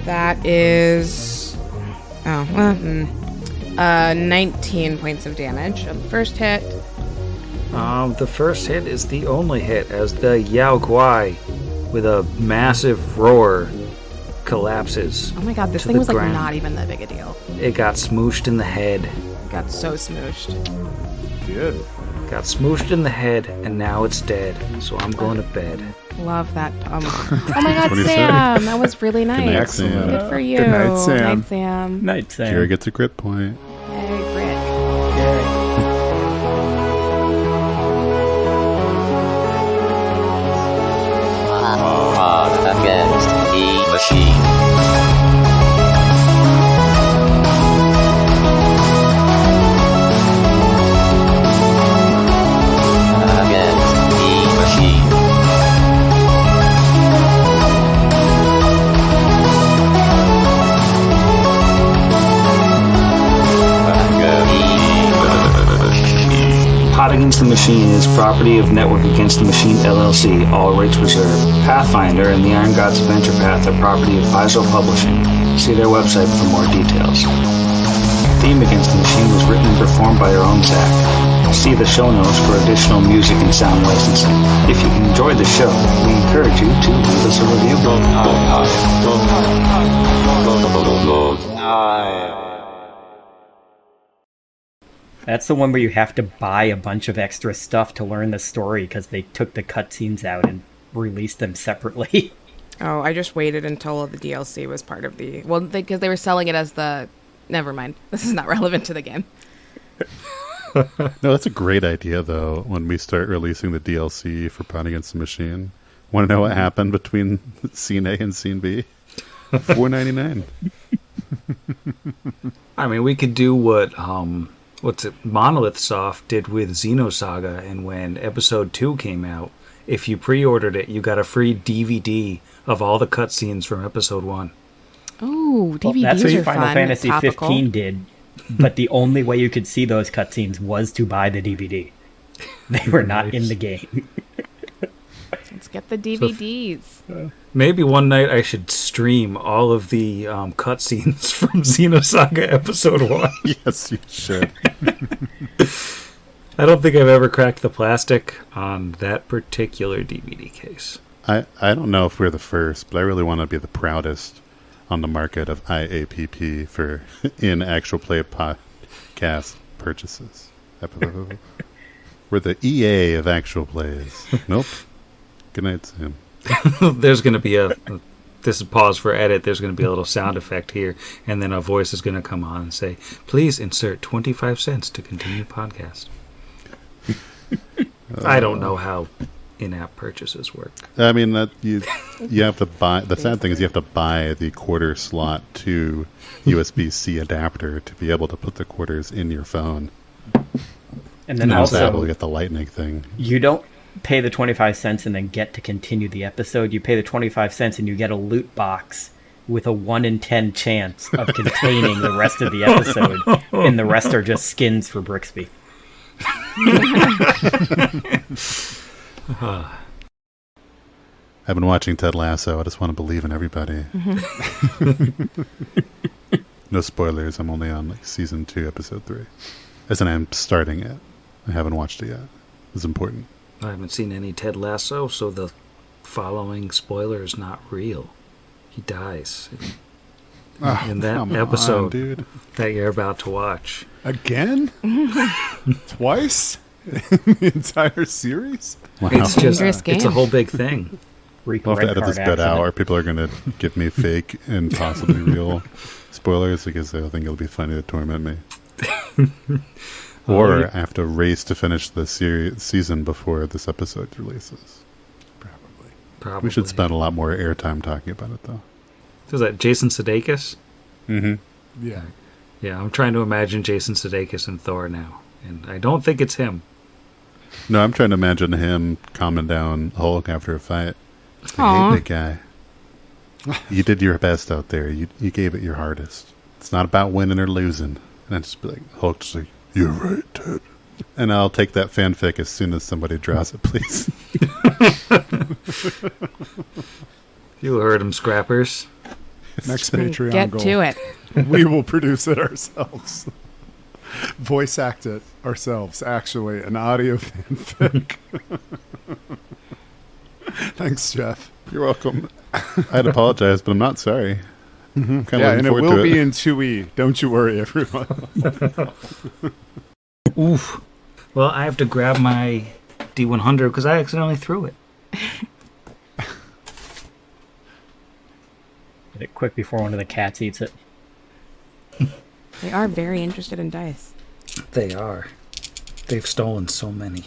That is 19 points of damage on the first hit. The first hit is the only hit as the Yao Guai, with a massive roar, collapses. Oh my god, this to thing the was like ground. not even that big a deal. It got smooshed in the head. It got so smooshed. Good. Got smooshed in the head, and now it's dead. So I'm going to bed. Love that. Oh my god, What do you say? Sam, that was really nice. night, Excellent. Sam. Good for you. Good night, Sam. Night, Sam. Night, Sam. Kira gets a crit point. Hey, Brick. Against the machine. Against the machine. Pot Against the Machine is property of Network Against the Machine LLC, all rights reserved. Pathfinder and the Iron Gods Adventure Path are property of Paizo Publishing. See their website for more details. Theme Against the Machine was written and performed by our own Zach. See the show notes for additional music and sound licensing. If you enjoyed the show, we encourage you to leave us a review. That's the one where you have to buy a bunch of extra stuff to learn the story because they took the cutscenes out and released them separately. Oh, I just waited until the DLC was part of the... Well, because they were selling it as the... Never mind. This is not relevant to the game. No, that's a great idea, though, when we start releasing the DLC for Pot Against the Machine. Want to know what happened between Scene A and Scene B? $4.99. I mean, we could do what... Monolith Soft did with Xenosaga, and when episode 2 came out, if you pre-ordered it, you got a free DVD of all the cutscenes from episode 1. Oh, DVDs Well, that's what are Final fun. Fantasy Topical. 15 did, but the only way you could see those cutscenes was to buy the DVD. They were not in the game. Let's get the DVDs. Maybe one night I should stream all of the cutscenes from Xenosaga episode 1. Yes, you should. I don't think I've ever cracked the plastic on that particular DVD case. I don't know if we're the first, but I really want to be the proudest on the market of IAPP for in actual play Pot cast purchases. We're the EA of actual plays. Nope. Good night, Sam. There's going to be this is pause for edit. There's going to be a little sound effect here, and then a voice is going to come on and say, "Please insert 25 cents to continue podcast." I don't know how in-app purchases work. I mean, that you have to buy. The sad thing is you have to buy the quarter slot to USB-C adapter to be able to put the quarters in your phone. And then Not able also, to get the lightning thing. you don't pay the 25 cents and then get to continue the episode. You pay the 25 cents and you get a loot box with a 1 in 10 chance of containing the rest of the episode, and the rest are just skins for Brixby. I've been watching Ted Lasso. I just want to believe in everybody. No spoilers. I'm only on season 2, episode 3. As in, I'm starting it. I haven't watched it yet. It's important. I haven't seen any Ted Lasso, so the following spoiler is not real. He dies in that come episode on, dude. that you're about to watch. Again? Twice? In the entire series? Wow. It's just Dangerous it's a game. whole big thing. Reap We'll have to red edit this card bit out, or accident. people are going to give me fake and possibly real spoilers because they'll think it'll be funny to torment me. Or I have to race to finish the season before this episode releases. Probably. We should spend a lot more airtime talking about it, though. Is that Jason Sudeikis? Mm-hmm. Yeah. Yeah, I'm trying to imagine Jason Sudeikis in Thor now, and I don't think it's him. No, I'm trying to imagine him calming down Hulk after a fight. I Aw. hate that guy. You did your best out there. You gave it your hardest. It's not about winning or losing. And I'd just be like, Hulk, just like, you're right, Ted. And I'll take that fanfic as soon as somebody draws it, please. You heard him, scrappers. Next Patreon Get goal. to it. We will produce it ourselves. Voice act it ourselves, actually. An audio fanfic. Thanks, Jeff. You're welcome. I'd apologize, but I'm not sorry. I'm kind Yeah, of and it looking will forward to be it. in 2E. Don't you worry, everyone. Oof. Well, I have to grab my D100 because I accidentally threw it. Get it quick before one of the cats eats it. They are very interested in dice. They are. They've stolen so many.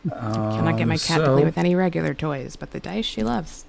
Cannot get my cat to play with any regular toys, but the dice she loves.